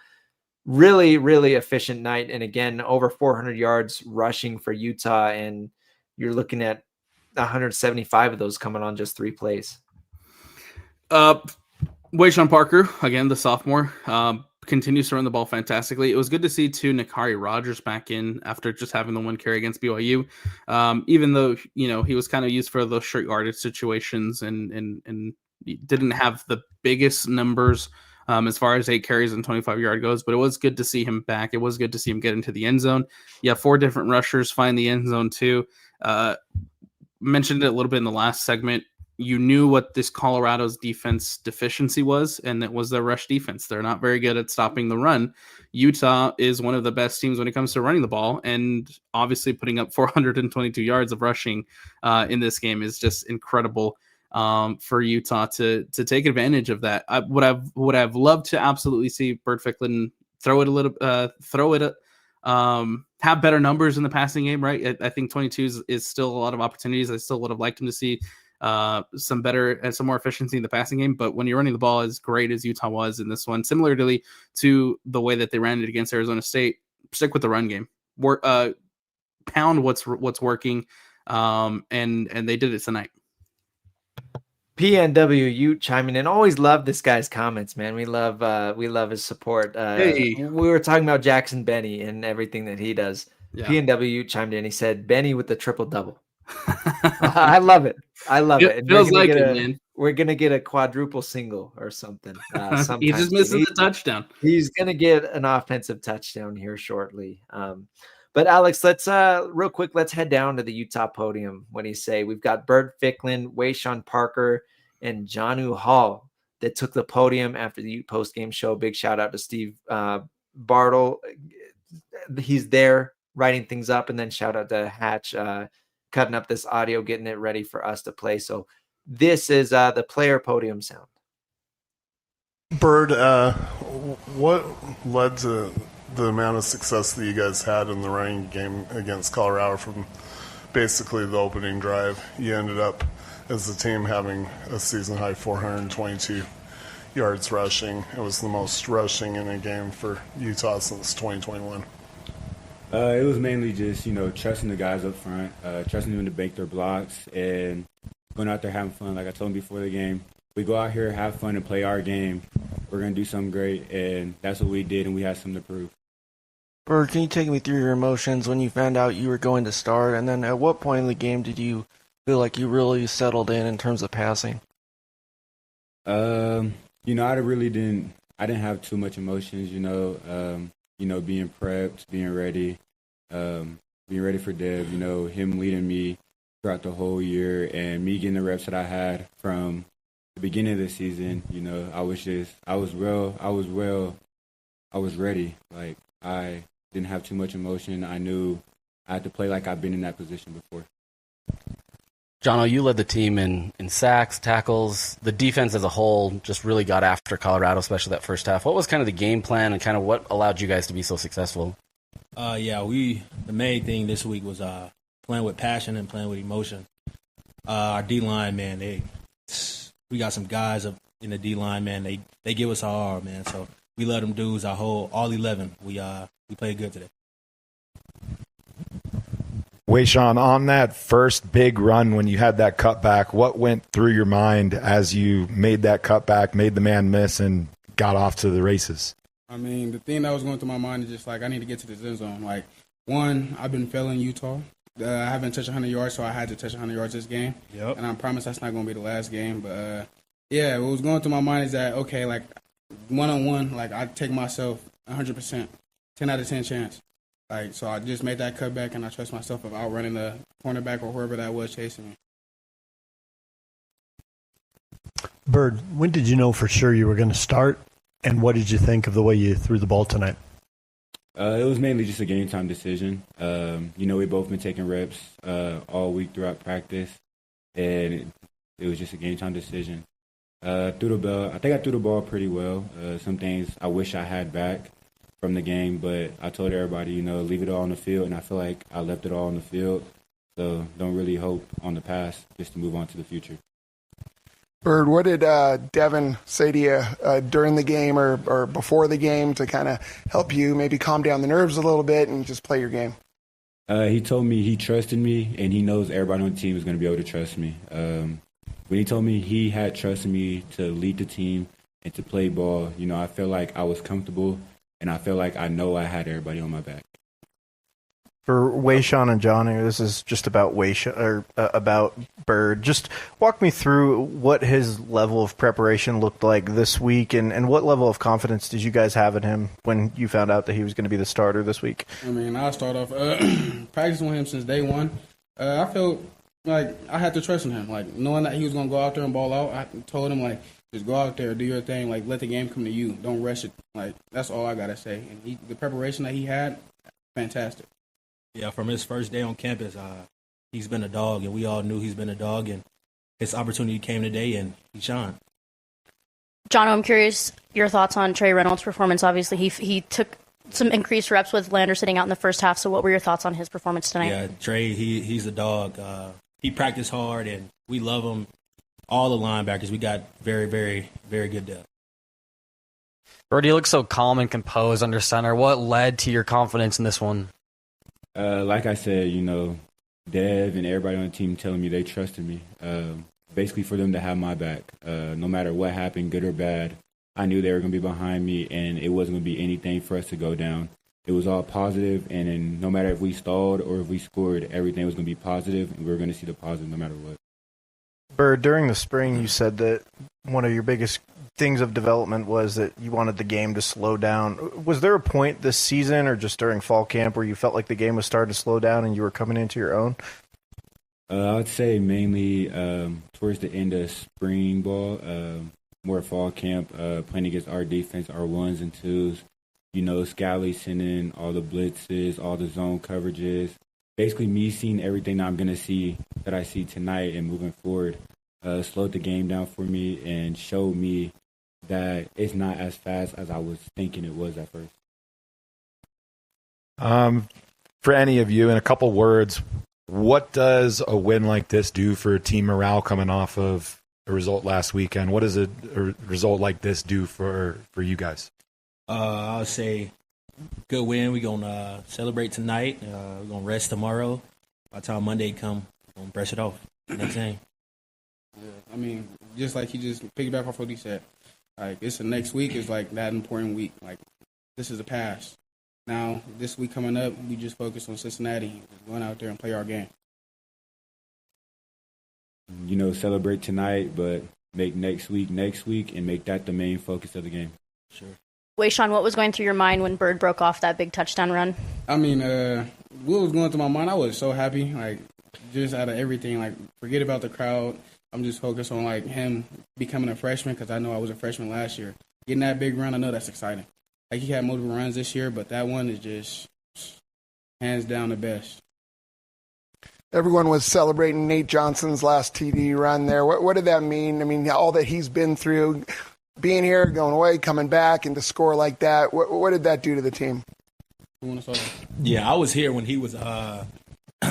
really, really efficient night. And again, over 400 yards rushing for Utah. And you're looking at 175 of those coming on just 3 plays. Wayshawn Parker, again, the sophomore, continues to run the ball fantastically. It was good to see Nakari Rogers back in after just having the 1 carry against BYU. Even though, he was kind of used for those short yardage situations and didn't have the biggest numbers as far as 8 carries and 25-yard goes, but it was good to see him back. It was good to see him get into the end zone. Yeah, 4 different rushers find the end zone too. Mentioned it a little bit in the last segment. You knew what this Colorado's defense deficiency was, and it was their rush defense. They're not very good at stopping the run. Utah is one of the best teams when it comes to running the ball, and obviously putting up 422 yards of rushing in this game is just incredible for Utah to take advantage of that. Would I've loved to absolutely see Bird Ficklin have better numbers in the passing game, right? I think 22 is still a lot of opportunities. I still would have liked him to see some better and some more efficiency in the passing game. But when you're running the ball as great as Utah was in this one, similarly to the way that they ran it against Arizona State, stick with the run game. Pound what's working, and they did it tonight. PNW Ute chiming in. Always love this guy's comments, man. We love his support. We were talking about Jackson Benny and everything that he does. Yeah. PNW Ute chimed in. He said Benny with the triple double. I love it. It feels like it, man. We're gonna get a quadruple single or something. He just misses the touchdown. He's gonna get an offensive touchdown here shortly. But Alex, let's real quick, let's head down to the Utah podium. What do you say? We've got Bird Ficklin, Wayshawn Parker, and Jonnu Hall that took the podium after the Ute Postgame Show. Big shout out to Steve Bartle. He's there writing things up, and then shout out to Hatch cutting up this audio, getting it ready for us to play. So this is the player podium sound. Bird, what led to the amount of success that you guys had in the running game against Colorado from basically the opening drive? You ended up, as a team, having a season-high 422 yards rushing. It was the most rushing in a game for Utah since 2021. It was mainly just, trusting the guys up front, trusting them to bank their blocks, and going out there having fun. Like I told them before the game, we go out here, have fun, and play our game. We're going to do something great, and that's what we did, and we had something to prove. Bird, can you take me through your emotions when you found out you were going to start, and then at what point in the game did you feel like you really settled in terms of passing? I really didn't have too much emotions, being prepped, being ready for Dev, him leading me throughout the whole year and me getting the reps that I had from the beginning of the season. I was ready. Like, I didn't have too much emotion. I knew I had to play like I've been in that position before. Jono, you led the team in sacks, tackles. The defense as a whole just really got after Colorado, especially that first half. What was kind of the game plan and kind of what allowed you guys to be so successful? The main thing this week was playing with passion and playing with emotion. Our D-line, man, we got some guys up in the D-line, man. They give us our all, man. So we let them dudes, all 11. We played good today. Wayshawn, on that first big run when you had that cutback, what went through your mind as you made that cutback, made the man miss, and got off to the races? I mean, the thing that was going through my mind is just like, I need to get to the end zone. Like, one, I've been failing Utah. I haven't touched 100 yards, so I had to touch 100 yards this game. Yep. And I promise that's not going to be the last game. But, what was going through my mind is that, okay, like, one-on-one, like, I take myself 100%, 10 out of 10 chance. Like, so I just made that cutback, and I trust myself of outrunning the cornerback or whoever that was chasing me. Bird, when did you know for sure you were going to start, and what did you think of the way you threw the ball tonight? It was mainly just a game time decision. We've both been taking reps all week throughout practice, and it was just a game time decision. I think I threw the ball pretty well. Some things I wish I had back from the game, but I told everybody, leave it all on the field, and I feel like I left it all on the field. So don't really hope on the past, just to move on to the future. Bird, what did Devin say to you during the game or before the game to kind of help you maybe calm down the nerves a little bit and just play your game? He told me he trusted me, and he knows everybody on the team is going to be able to trust me. When he told me he had trusted me to lead the team and to play ball, I felt like I was comfortable, and I feel like I know I had everybody on my back. For Wayshawn and Johnny, this is just about about Bird. Just walk me through what his level of preparation looked like this week, and what level of confidence did you guys have in him when you found out that he was going to be the starter this week? I mean, I'll start off practicing with him since day one. I felt like I had to trust in him. Like, knowing that he was going to go out there and ball out, I told him, like, just go out there, do your thing. Like, let the game come to you. Don't rush it. Like, that's all I got to say. And the preparation that he had, fantastic. Yeah, from his first day on campus, he's been a dog, and we all knew he's been a dog, and his opportunity came today, and he shined. John, I'm curious your thoughts on Trey Reynolds' performance. Obviously, he took some increased reps with Lander sitting out in the first half, so what were your thoughts on his performance tonight? Yeah, Trey, he's a dog. He practiced hard, and we love him. All the linebackers, we got very, very, very good depth. Bird, you look so calm and composed under center. What led to your confidence in this one? Like I said, Dev and everybody on the team telling me they trusted me. Basically for them to have my back. No matter what happened, good or bad, I knew they were going to be behind me, and it wasn't going to be anything for us to go down. It was all positive, and then no matter if we stalled or if we scored, everything was going to be positive, and we were going to see the positive no matter what. Bird, during the spring, you said that one of your biggest things of development was that you wanted the game to slow down. Was there a point this season or just during fall camp where you felt like the game was starting to slow down and you were coming into your own? I would say mainly towards the end of spring ball, more fall camp, playing against our defense, our ones and twos. Scally sending all the blitzes, all the zone coverages. Basically me seeing everything that I'm going to see that I see tonight and moving forward slowed the game down for me and showed me that it's not as fast as I was thinking it was at first. For any of you, in a couple words, what does a win like this do for team morale coming off of a result last weekend. What does a result like this do for you guys? I'll say good win. We're going to celebrate tonight. We're going to rest tomorrow. By the time Monday come, we're going to brush it off. Next game. Yeah, I mean, just like he just piggyback off what he said. Like, it's the next week is like that important week. Like, this is the past. Now, this week coming up, we just focus on Cincinnati, just going out there and play our game. Celebrate tonight, but make next week, and make that the main focus of the game. Sure. Wayshawn, what was going through your mind when Bird broke off that big touchdown run? I mean, what was going through my mind, I was so happy. Like, just out of everything, like, forget about the crowd. I'm just focused on, like, him becoming a freshman because I know I was a freshman last year. Getting that big run, I know that's exciting. Like, he had multiple runs this year, but that one is just hands down the best. Everyone was celebrating Nate Johnson's last TD run there. What did that mean? I mean, all that he's been through, being here, going away, coming back, and to score like that, what did that do to the team? Yeah, I was here when he was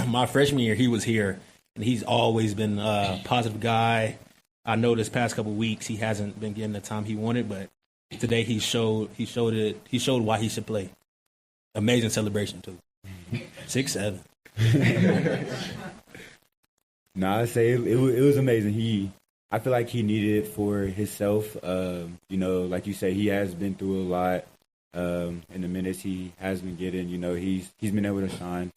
my freshman year. He was here, and he's always been a positive guy. I know this past couple of weeks he hasn't been getting the time he wanted, but today he showed why he should play. Amazing celebration too. 6'7". No, I'd say it was amazing. I feel like he needed it for himself. Like you say, he has been through a lot. In the minutes he has been getting, he's been able to shine.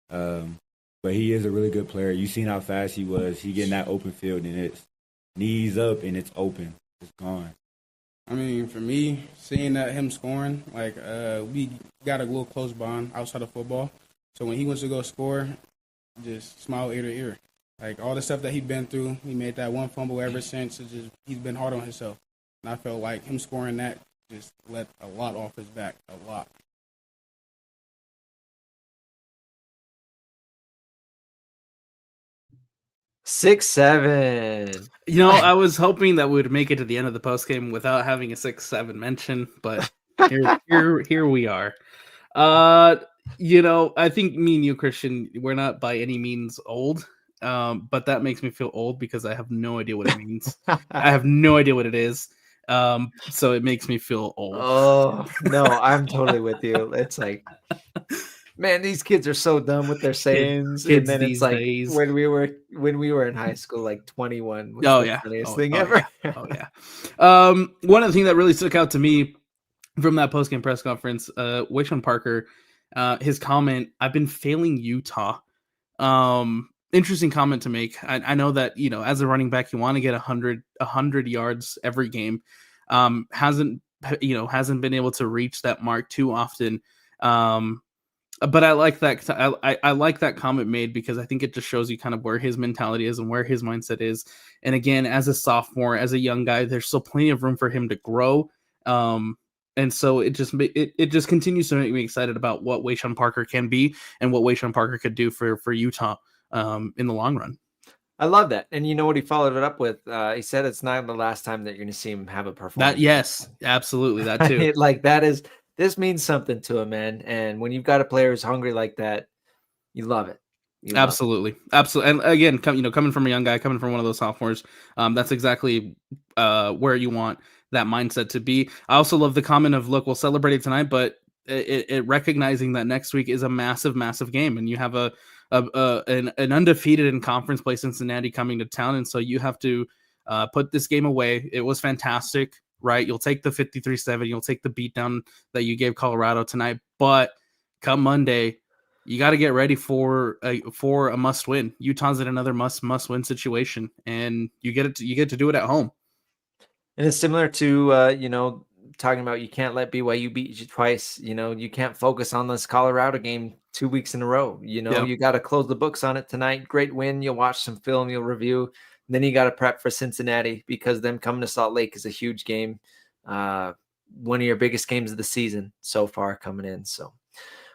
But he is a really good player. You seen how fast he was. He getting that open field, and it's knees up, and it's open. It's gone. I mean, for me, seeing that him scoring, like, we got a little close bond outside of football. So when he went to go score, just smile ear to ear. Like, all the stuff that he'd been through, he made that one fumble ever since. He's been hard on himself. And I felt like him scoring that just let a lot off his back, a lot. Six, 7. I was hoping that we would make it to the end of the postgame without having a 6-7 mention, but here we are. I think me and you, Christian, we're not by any means old, but that makes me feel old because I have no idea what it means. I have no idea what it is. So it makes me feel old. Oh, no, I'm totally with you. It's like, man, these kids are so dumb with their sayings. Kids and then these it's like days. when we were in high school, like 21 was the funniest thing ever. Yeah. One of the things that really stuck out to me from that postgame press conference, Wayshawn Parker, his comment, "I've been failing Utah." Interesting comment to make. I know that, as a running back, you want to get 100 yards every game. Hasn't been able to reach that mark too often. But I like that. I like that comment made because I think it just shows you kind of where his mentality is and where his mindset is. And again, as a sophomore, as a young guy, there's still plenty of room for him to grow. And so it just continues to make me excited about what Wayshawn Parker can be and what Wayshawn Parker could do for Utah in the long run. I love that. And you know what he followed it up with? He said it's not the last time that you're going to see him have a performance. Yes, absolutely. That too. This means something to him, man. And when you've got a player who's hungry like that, you love it. Absolutely. And again, coming from a young guy, coming from one of those sophomores, that's exactly where you want that mindset to be. I also love the comment of, look, we'll celebrate it tonight, but it recognizing that next week is a massive, massive game, and you have an undefeated in conference play Cincinnati coming to town, and so you have to put this game away. It was fantastic, right? You'll take the 53-7, you'll take the beatdown that you gave Colorado tonight, but come Monday, you got to get ready for a must win. Utah's in another must win situation, and you get to do it at home. And it's similar to talking about you can't let BYU beat you twice. You can't focus on this Colorado game 2 weeks in a row. You got to close the books on it tonight. Great win. You'll watch some film, you'll review. Then you got to prep for Cincinnati because them coming to Salt Lake is a huge game. One of your biggest games of the season so far coming in. So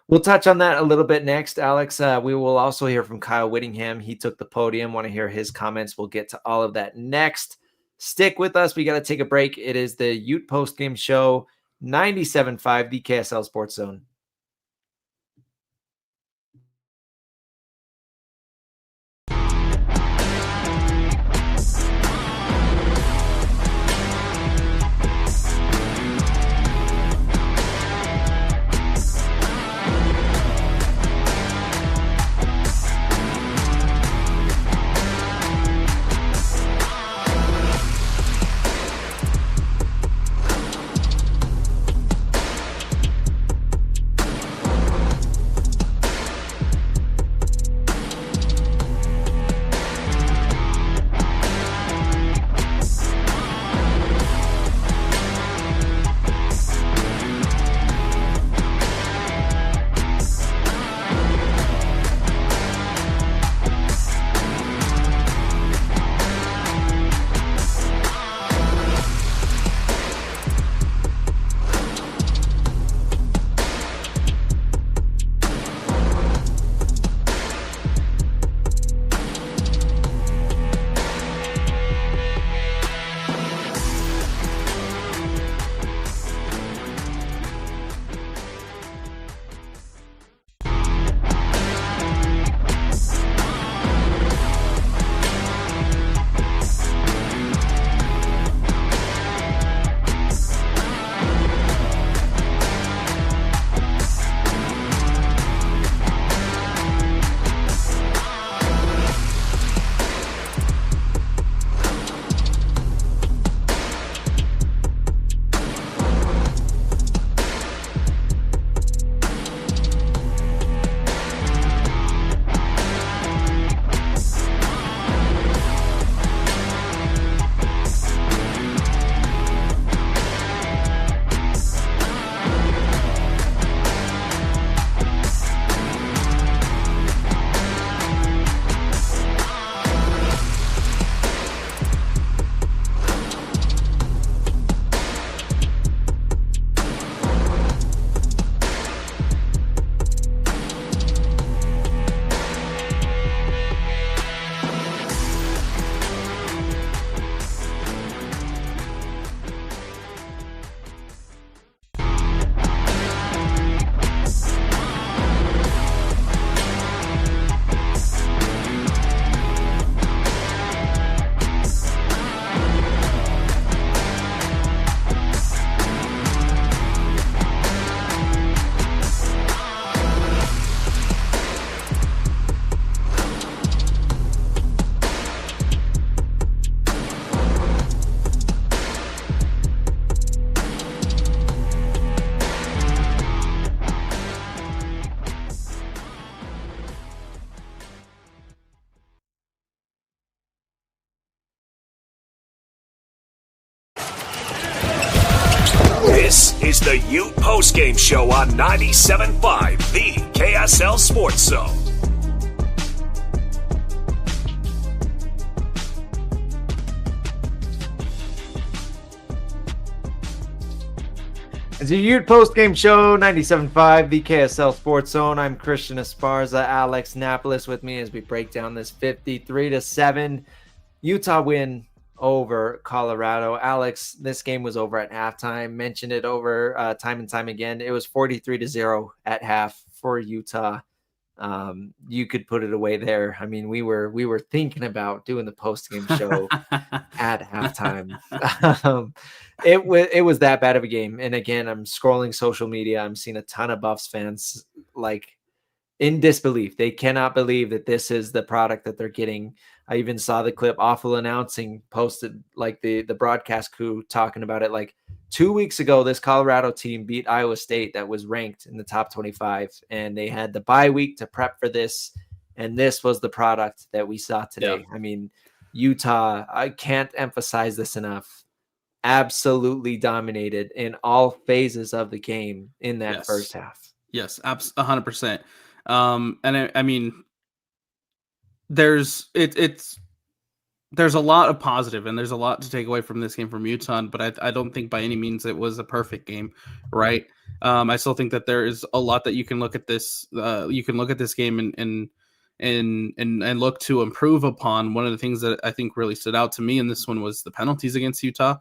we'll touch on that a little bit next, Alex. We will also hear from Kyle Whittingham. He took the podium. Want to hear his comments. We'll get to all of that next. Stick with us. We got to take a break. It is the Ute Postgame Show, 97.5, the KSL Sports Zone. This is the Ute Postgame Show on 97.5, the KSL Sports Zone. It's the Ute Postgame Show, 97.5, the KSL Sports Zone. I'm Christian Esparza, Alex Napoles with me as we break down this 53-7 Utah win over Colorado. Alex, this game was over at halftime. Mentioned it over time and time again. It was 43-0 at half for Utah. You could put it away there. I mean, we were thinking about doing the postgame show at halftime. It was that bad of a game. And again, I'm scrolling social media. I'm seeing a ton of Buffs fans like in disbelief. They cannot believe that this is the product that they're getting. I even saw the clip Awful Announcing posted like the broadcast crew talking about it. Like 2 weeks ago, this Colorado team beat Iowa State that was ranked in the top 25, and they had the bye week to prep for this. And this was the product that we saw today. Yeah. I mean, Utah, I can't emphasize this enough, absolutely dominated in all phases of the game in that first half. Yes, 100%. And I mean, there's a lot of positive and there's a lot to take away from this game from Utah, but I don't think by any means it was a perfect game, right? I still think that there is a lot that you can look at this. You can look at this game and look to improve upon. One of the things that I think really stood out to me in this one was the penalties against Utah.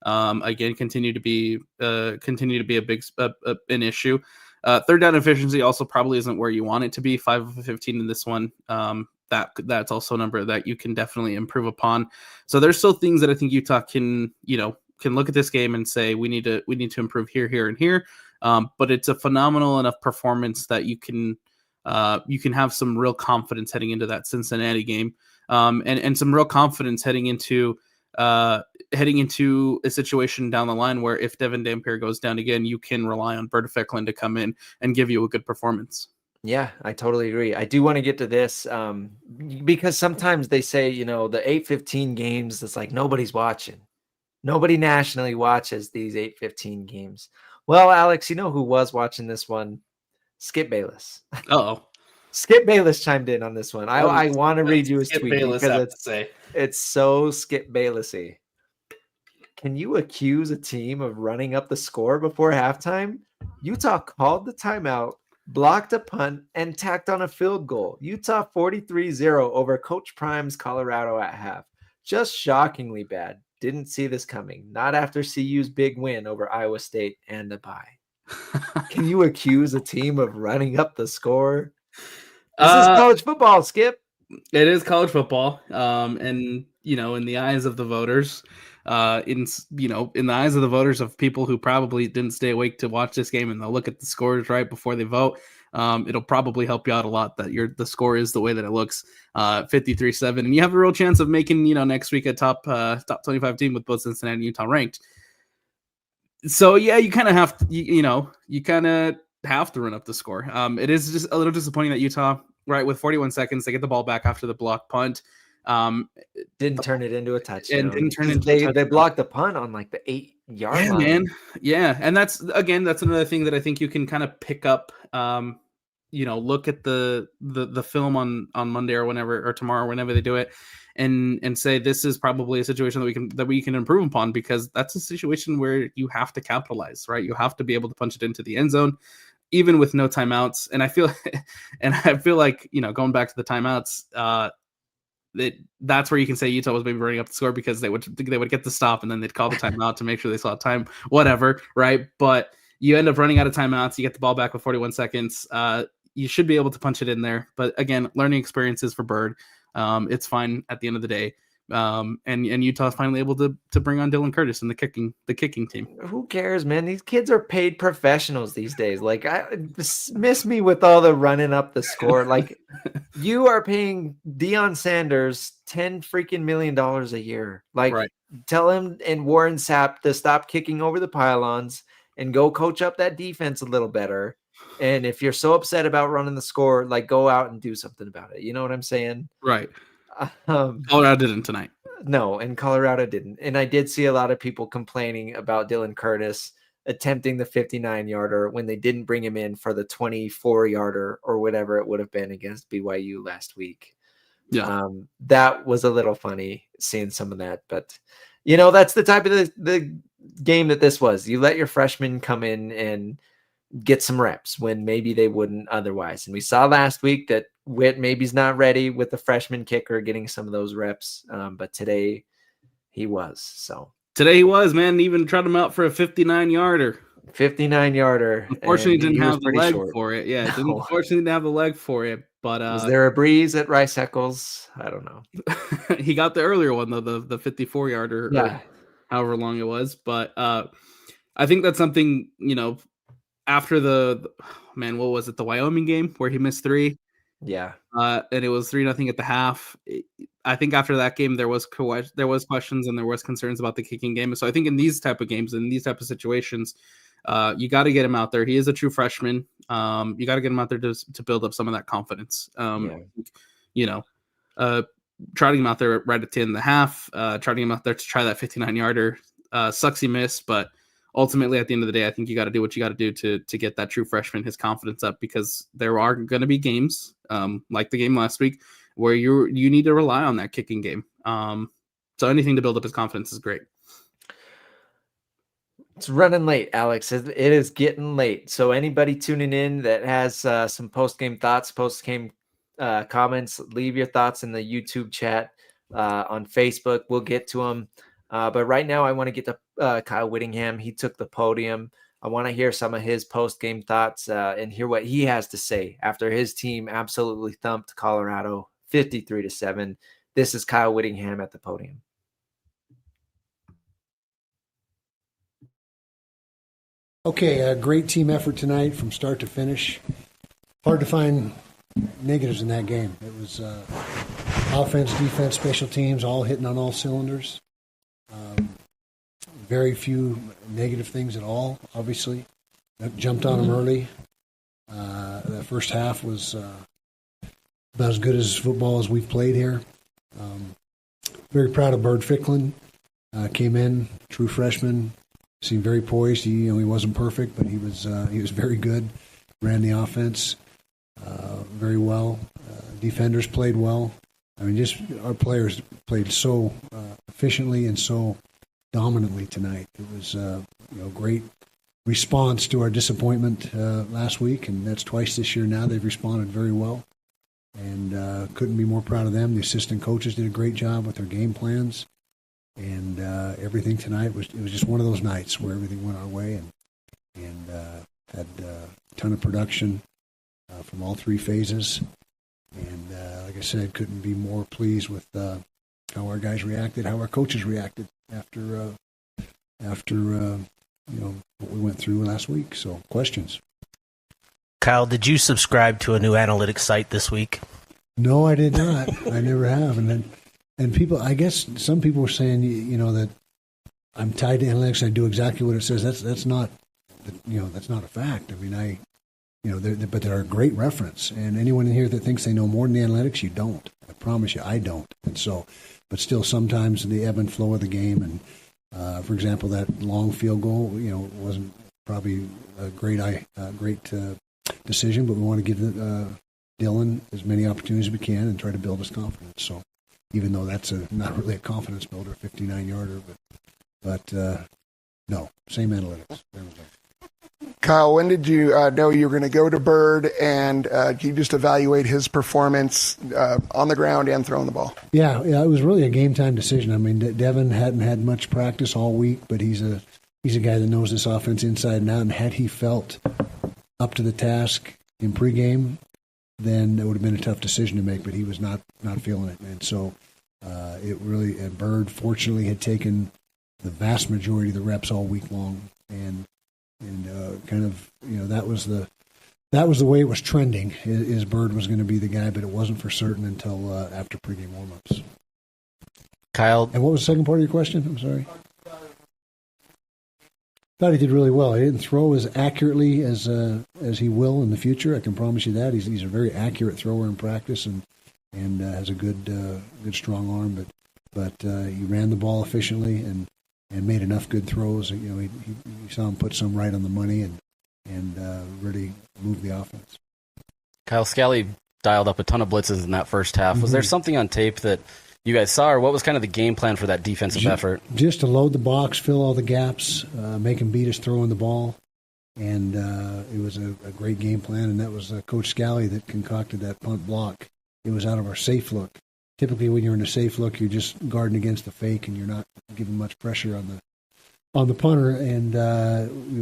Again, continue to be a big an issue. Third down efficiency also probably isn't where you want it to be. 5 of 15 in this one. That's also a number that you can definitely improve upon. So there's still things that I think Utah can look at this game and say we need to improve here, and here. But it's a phenomenal enough performance that you can have some real confidence heading into that Cincinnati game, and some real confidence heading into a situation down the line where if Devin Dampier goes down again, you can rely on Berta Ficklin to come in and give you a good performance. Yeah, I totally agree. I do want to get to this because sometimes they say, the 8:15 games, it's like nobody's watching. Nobody nationally watches these 8:15 games. Well, Alex, you know who was watching this one? Skip Bayless. Uh-oh. Skip Bayless chimed in on this one. I want to read you his tweet Bayless because it's so Skip Baylessy. Can you accuse a team of running up the score before halftime? Utah called the timeout, blocked a punt, and tacked on a field goal. Utah 43-0 over Coach Prime's Colorado at half. Just shockingly bad. Didn't see this coming. Not after CU's big win over Iowa State and a bye. Can you accuse a team of running up the score? This is college football, Skip. It is college football. And, in the eyes of the voters, in the eyes of the voters of people who probably didn't stay awake to watch this game and they'll look at the scores right before they vote, it'll probably help you out a lot that the score is the way that it looks, 53-7, and you have a real chance of making next week a top 25 team with both Cincinnati and Utah ranked. So yeah, you kind of have to, you kind of have to run up the score. It is just a little disappointing that Utah, right, with 41 seconds, they get the ball back after the block punt. Didn't turn it into a touchdown. They blocked the punt on like the 8-yard line. Man. Yeah, and that's another thing that I think you can kind of pick up. Look at the film on Monday or tomorrow, whenever they do it, and say this is probably a situation that we can improve upon, because that's a situation where you have to capitalize, right? You have to be able to punch it into the end zone, even with no timeouts. And I feel like going back to the timeouts, that's where you can say Utah was maybe running up the score because they would get the stop and then they'd call the timeout to make sure they saw time, whatever, right? But you end up running out of timeouts. You get the ball back with 41 seconds. You should be able to punch it in there. But again, learning experiences for Bird. It's fine at the end of the day. And Utah's finally able to bring on Dylan Curtis and the kicking team. Who cares, man? These kids are paid professionals these days. Like, miss me with all the running up the score. Like, you are paying Deion Sanders $10 million a year. Like, right. Tell him and Warren Sapp to stop kicking over the pylons and go coach up that defense a little better. And if you're so upset about running the score, like, go out and do something about it. You know what I'm saying? Right. Colorado didn't tonight. No, and Colorado didn't. And I did see a lot of people complaining about Dylan Curtis. attempting the 59-yarder when they didn't bring him in for the 24-yarder or whatever it would have been against BYU last week. Yeah. That was a little funny seeing some of that, but that's the type of the game that this was. You let your freshmen come in and get some reps when maybe they wouldn't otherwise. And we saw last week that Witt maybe's not ready with the freshman kicker getting some of those reps. But today he was. So today he was, man. Even tried him out for a 59-yarder. 59-yarder. Unfortunately, didn't have the leg for it. Yeah, unfortunately didn't have the leg for it. But was there a breeze at Rice Eccles? I don't know. He got the earlier one though, the 54-yarder, or however long it was. But I think that's something, after the what was it? The Wyoming game where he missed 3. Yeah. And it was 3-0 at the half. I think after that game, there was questions and there was concerns about the kicking game. So I think in these type of games, in these type of situations, you got to get him out there. He is a true freshman. You got to get him out there to build up some of that confidence. Trotting him out there right at 10 and a half, trotting him out there to try that 59-yarder. Sucks he missed, but ultimately at the end of the day, I think you got to do what you got to do to get that true freshman, his confidence up, because there are going to be games like the game last week where you need to rely on that kicking game. So anything to build up his confidence is great. It's running late, Alex. It is getting late. So anybody tuning in that has some post-game thoughts, post-game comments, leave your thoughts in the YouTube chat on Facebook. We'll get to them. But right now I want to get to Kyle Whittingham. He took the podium. I want to hear some of his post-game thoughts and hear what he has to say after his team absolutely thumped Colorado 53-7. This is Kyle Whittingham at the podium. Okay, a great team effort tonight from start to finish. Hard to find negatives in that game. It was offense, defense, special teams, all hitting on all cylinders. Very few negative things at all, obviously. Jumped on them early. The first half was about as good as football as we've played here. Very proud of Bird Ficklin. Came in, true freshman. Seemed very poised. He wasn't perfect, but he was very good. Ran the offense very well. Defenders played well. I mean, just our players played so efficiently and so dominantly tonight. It was great response to our disappointment last week, and that's twice this year now. They've responded very well, and couldn't be more proud of them. The assistant coaches did a great job with their game plans. And everything tonight was just one of those nights where everything went our way, and had a ton of production from all 3 phases. And like I said, couldn't be more pleased with how our guys reacted, how our coaches reacted after what we went through last week. So, questions? Kyle, did you subscribe to a new analytics site this week? No, I did not. I never have, And people, I guess some people were saying, that I'm tied to analytics. I do exactly what it says. That's not, that's not a fact. I mean, but they're a great reference. And anyone in here that thinks they know more than the analytics, you don't. I promise you, I don't. And so, but still, sometimes the ebb and flow of the game. And for example, that long field goal, wasn't probably a great decision. But we want to give Dylan as many opportunities as we can and try to build his confidence. So. Even though that's not really a confidence builder, 59-yarder, but no, same analytics. There we go. Kyle, when did you know you were going to go to Bird, and you just evaluate his performance on the ground and throwing the ball? Yeah, it was really a game time decision. I mean, Devin hadn't had much practice all week, but he's a guy that knows this offense inside and out. And had he felt up to the task in pregame, then it would have been a tough decision to make, but he was not feeling it. And so Bird fortunately had taken the vast majority of the reps all week long, and kind of, that was the way it was trending, is Bird was going to be the guy, but it wasn't for certain until after pregame warmups. Kyle. And what was the second part of your question? I'm sorry. Thought he did really well. He didn't throw as accurately as he will in the future. I can promise you that. He's a very accurate thrower in practice and has a good strong arm. But he ran the ball efficiently, and made enough good throws. You saw him put some right on the money and really move the offense. Kyle Scally dialed up a ton of blitzes in that first half. Mm-hmm. Was there something on tape that you guys saw, or what was kind of the game plan for that defensive effort? Just to load the box, fill all the gaps, make him beat us throwing the ball. And it was a great game plan, and that was Coach Scally that concocted that punt block. It was out of our safe look. Typically, when you're in a safe look, you're just guarding against the fake, and you're not giving much pressure on the punter. And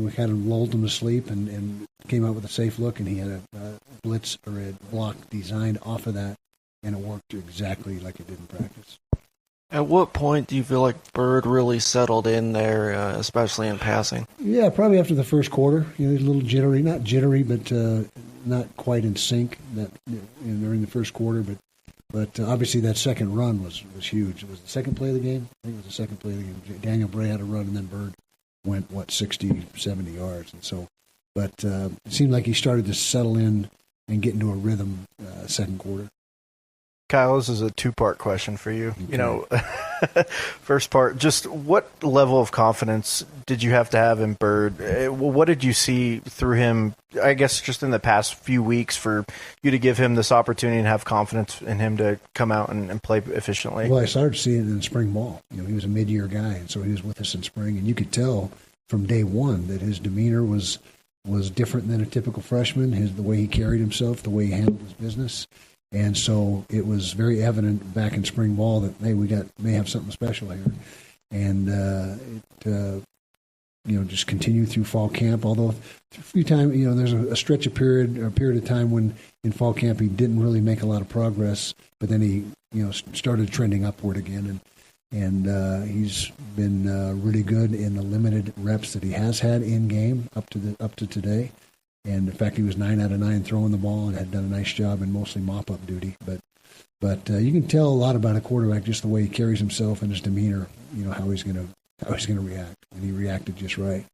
we kind of lulled him to sleep and came out with a safe look, and he had a blitz or a block designed off of that, and it worked exactly like it did in practice. At what point do you feel like Bird really settled in there, especially in passing? Yeah, probably after the first quarter. He's a little jittery, not jittery, but not quite in sync during the first quarter. But obviously that second run was huge. It was the second play of the game. I think it was the second play of the game. Daniel Bray had a run, and then Bird went 60, 70 yards, and so. But it seemed like he started to settle in and get into a rhythm second quarter. Kyle, this is a two-part question for you. Okay. First part, just what level of confidence did you have to have in Bird? What did you see through him, I guess, just in the past few weeks for you to give him this opportunity and have confidence in him to come out and play efficiently? Well, I started seeing it in spring ball. He was a mid-year guy, and so he was with us in spring, and you could tell from day one that his demeanor was different than a typical freshman, the way he carried himself, the way he handled his business. And so it was very evident back in spring ball that, hey, may have something special here. And just continued through fall camp. Although a few times, there's a period of time when in fall camp he didn't really make a lot of progress, but then he, started trending upward again. And he's been really good in the limited reps that he has had in game up to today. And in fact, he was 9 out of 9 throwing the ball and had done a nice job in mostly mop-up duty. But you can tell a lot about a quarterback just the way he carries himself and his demeanor. How he's going to react, and he reacted just right.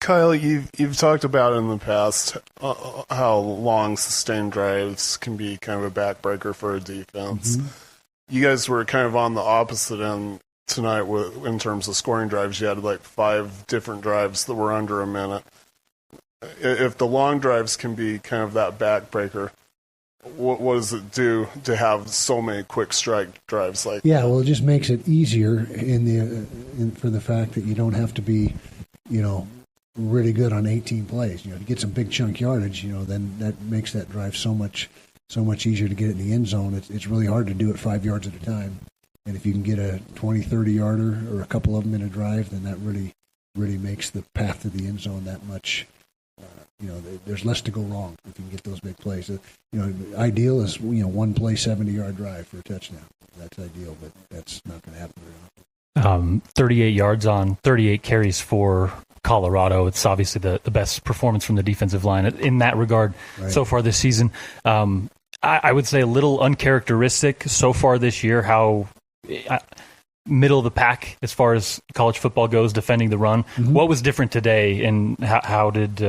Kyle, you've talked about in the past how long sustained drives can be kind of a backbreaker for a defense. Mm-hmm. You guys were kind of on the opposite end tonight in terms of scoring drives. You had like 5 different drives that were under a minute. If the long drives can be kind of that backbreaker, what does it do to have so many quick strike drives like that? Yeah, well, it just makes it easier for the fact that you don't have to be, really good on 18 plays. To get some big chunk yardage, then that makes that drive so much easier to get it in the end zone. It's really hard to do it 5 yards at a time. And if you can get a 20, 30-yarder or a couple of them in a drive, then that really, really makes the path to the end zone that much. There's less to go wrong if you can get those big plays. Ideal is, one play, 70-yard drive for a touchdown. That's ideal, but that's not going to happen very often. 38 yards on 38 carries for Colorado. It's obviously the best performance from the defensive line in that regard so far this season. I would say a little uncharacteristic so far this year how middle of the pack as far as college football goes, defending the run. Mm-hmm. What was different today, and how did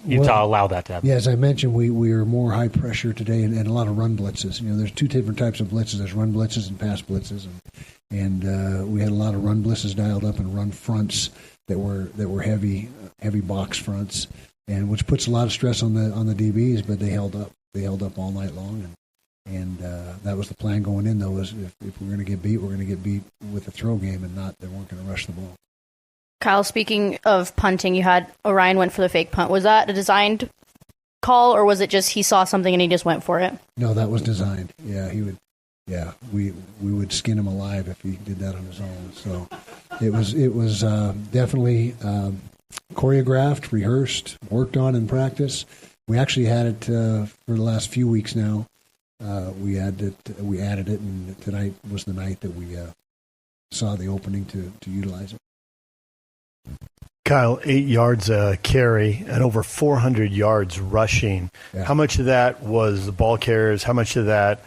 Utah allow that to happen? Yeah, as I mentioned, we were more high pressure today and a lot of run blitzes. There's 2 different types of blitzes. There's run blitzes and pass blitzes, and we had a lot of run blitzes dialed up and run fronts that were heavy box fronts, and which puts a lot of stress on the DBs, but they held up. They held up all night long, and that was the plan going in, though, was if we're going to get beat, we're going to get beat with a throw game and not they weren't going to rush the ball. Kyle, speaking of punting, you had Orion went for the fake punt. Was that a designed call, or was it just he saw something and he just went for it? No, that was designed. Yeah, he would. Yeah, we would skin him alive if he did that on his own. So it was definitely choreographed, rehearsed, worked on in practice. We actually had it for the last few weeks now. We added it, and tonight was the night that we saw the opening to utilize it. Kyle, 8 yards a carry and over 400 yards rushing. Yeah. How much of that was the ball carriers? How much of that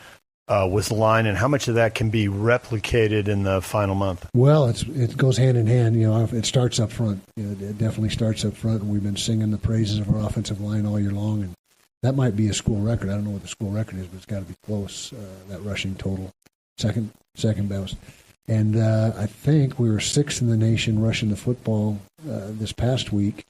was the line, and how much of that can be replicated in the final month? Well, it goes hand in hand. It starts up front. It definitely starts up front. We've been singing the praises of our offensive line all year long, and that might be a school record. I don't know what the school record is, but it's got to be close. That rushing total, second best. And I think we were 6th in the nation rushing the football this past week.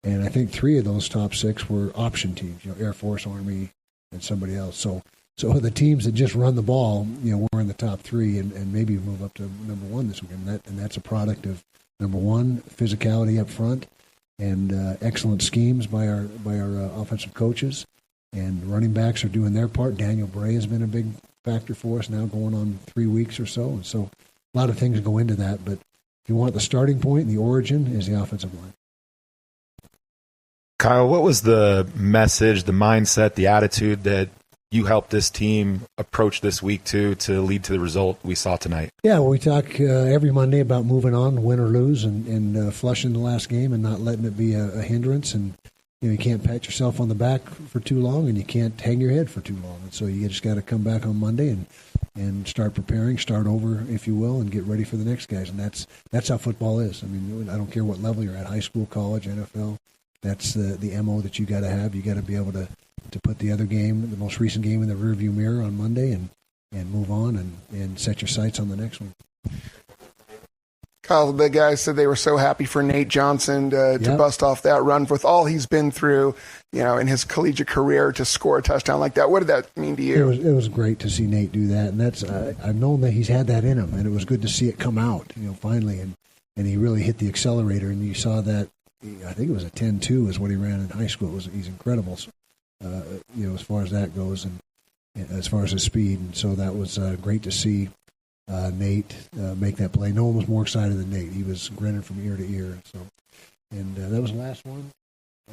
And I think 3 of those top 6 were option teams, Air Force, Army, and somebody else. So the teams that just run the ball, we're in the top 3 and maybe move up to number 1 this weekend. And that's a product of, number 1, physicality up front and excellent schemes by our offensive coaches. And running backs are doing their part. Daniel Bray has been a big factor for us now going on 3 weeks or so. And so a lot of things go into that. But if you want the starting point, the origin is the offensive line. Kyle, what was the message, the mindset, the attitude that you helped this team approach this week to lead to the result we saw tonight? Yeah, well, we talk every Monday about moving on, win or lose, and flushing the last game and not letting it be a hindrance. And you can't pat yourself on the back for too long, and you can't hang your head for too long. And so you just got to come back on Monday and start preparing, start over, if you will, and get ready for the next guys. And that's how football is. I mean, I don't care what level you're at, high school, college, NFL. That's the MO that you got to have. You got to be able to put the other game, the most recent game, in the rearview mirror on Monday and move on and set your sights on the next one. Kyle, the guys said they were so happy for Nate Johnson to bust off that run with all he's been through, in his collegiate career, to score a touchdown like that. What did that mean to you? It was great to see Nate do that, and that's I've known that he's had that in him, and it was good to see it come out, finally, and he really hit the accelerator, and you saw that. I think it was a 10-2 is what he ran in high school. He's incredible, as far as that goes, and as far as his speed. And so that was great to see Nate make that play. No one was more excited than Nate. He was grinning from ear to ear. So, and that was the last one.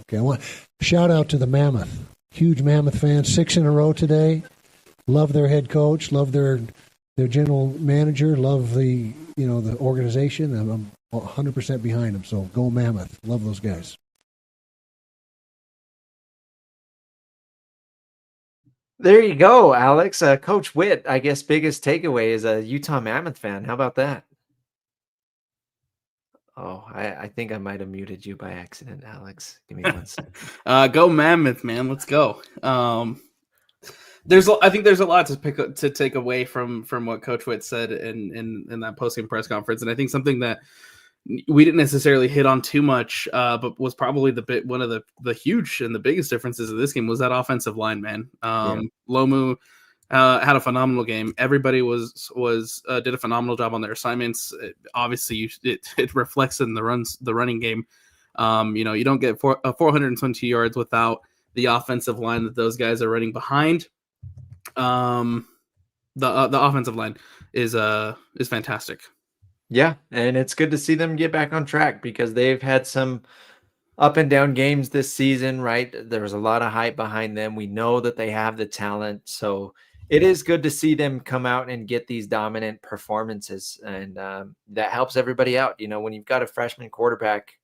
Okay, I want shout out to the Mammoth, huge Mammoth fans, 6 in a row today. Love their head coach. Love their general manager. Love the organization. I'm 100% behind them. So go Mammoth. Love those guys. There you go, Alex. Coach Witt, I guess biggest takeaway is a Utah Mammoth fan. How about that? Oh, I think I might have muted you by accident, Alex. Give me 1 second. Go Mammoth, man. Let's go. I think there's a lot to take away from what Coach Witt said in that post-game press conference, and I think something that we didn't necessarily hit on too much, but was probably one of the huge and the biggest differences of this game was that offensive line, man. Lomu had a phenomenal game. Everybody did a phenomenal job on their assignments. Obviously, it reflects in the running game. You don't get 420 yards without the offensive line that those guys are running behind. The offensive line is fantastic. Yeah, and it's good to see them get back on track because they've had some up and down games this season, right? There's a lot of hype behind them. We know that they have the talent. So it is good to see them come out and get these dominant performances. And that helps everybody out. When you've got a freshman quarterback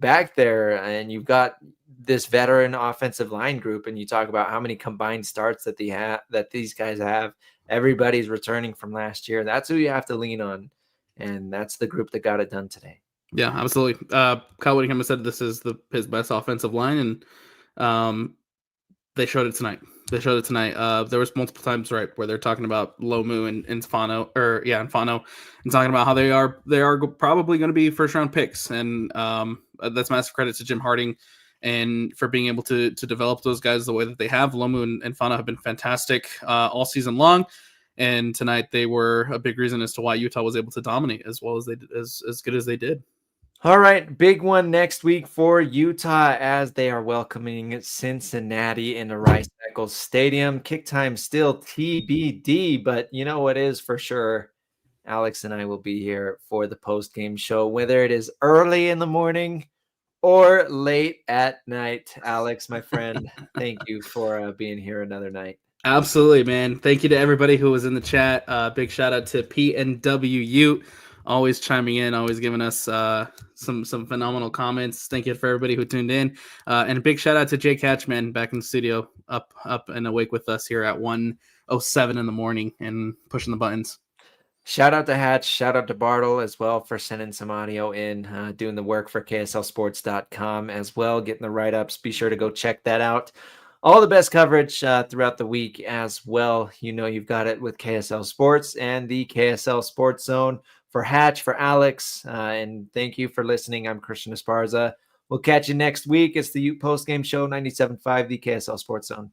back there and you've got this veteran offensive line group and you talk about how many combined starts that these guys have, everybody's returning from last year. That's who you have to lean on. And that's the group that got it done today. Yeah, absolutely. Kyle Whittingham said this is his best offensive line, and they showed it tonight. There was multiple times, right, where they're talking about Lomu and Fano, and talking about how they are probably going to be first round picks, and that's massive credit to Jim Harding and for being able to develop those guys the way that they have. Lomu and Fano have been fantastic all season long. And tonight they were a big reason as to why Utah was able to dominate as well as they did, as good as they did. All right, big one next week for Utah as they are welcoming Cincinnati into Rice-Eccles Stadium. Kick time still TBD, but you know what is for sure. Alex and I will be here for the post-game show, whether it is early in the morning or late at night. Alex, my friend, thank you for being here another night. Absolutely, man. Thank you to everybody who was in the chat. Big shout out to PNW, always chiming in, always giving us some phenomenal comments. Thank you for everybody who tuned in. And a big shout out to Jay Catchman back in the studio, up and awake with us here at 1:07 in the morning and pushing the buttons. Shout out to Hatch. Shout out to Bartle as well for sending some audio in, doing the work for KSLSports.com as well, getting the write-ups. Be sure to go check that out. All the best coverage throughout the week as well. You've got it with KSL Sports and the KSL Sports Zone. For Hatch, for Alex, and thank you for listening. I'm Christian Esparza. We'll catch you next week. It's the Ute Postgame Show, 97.5, the KSL Sports Zone.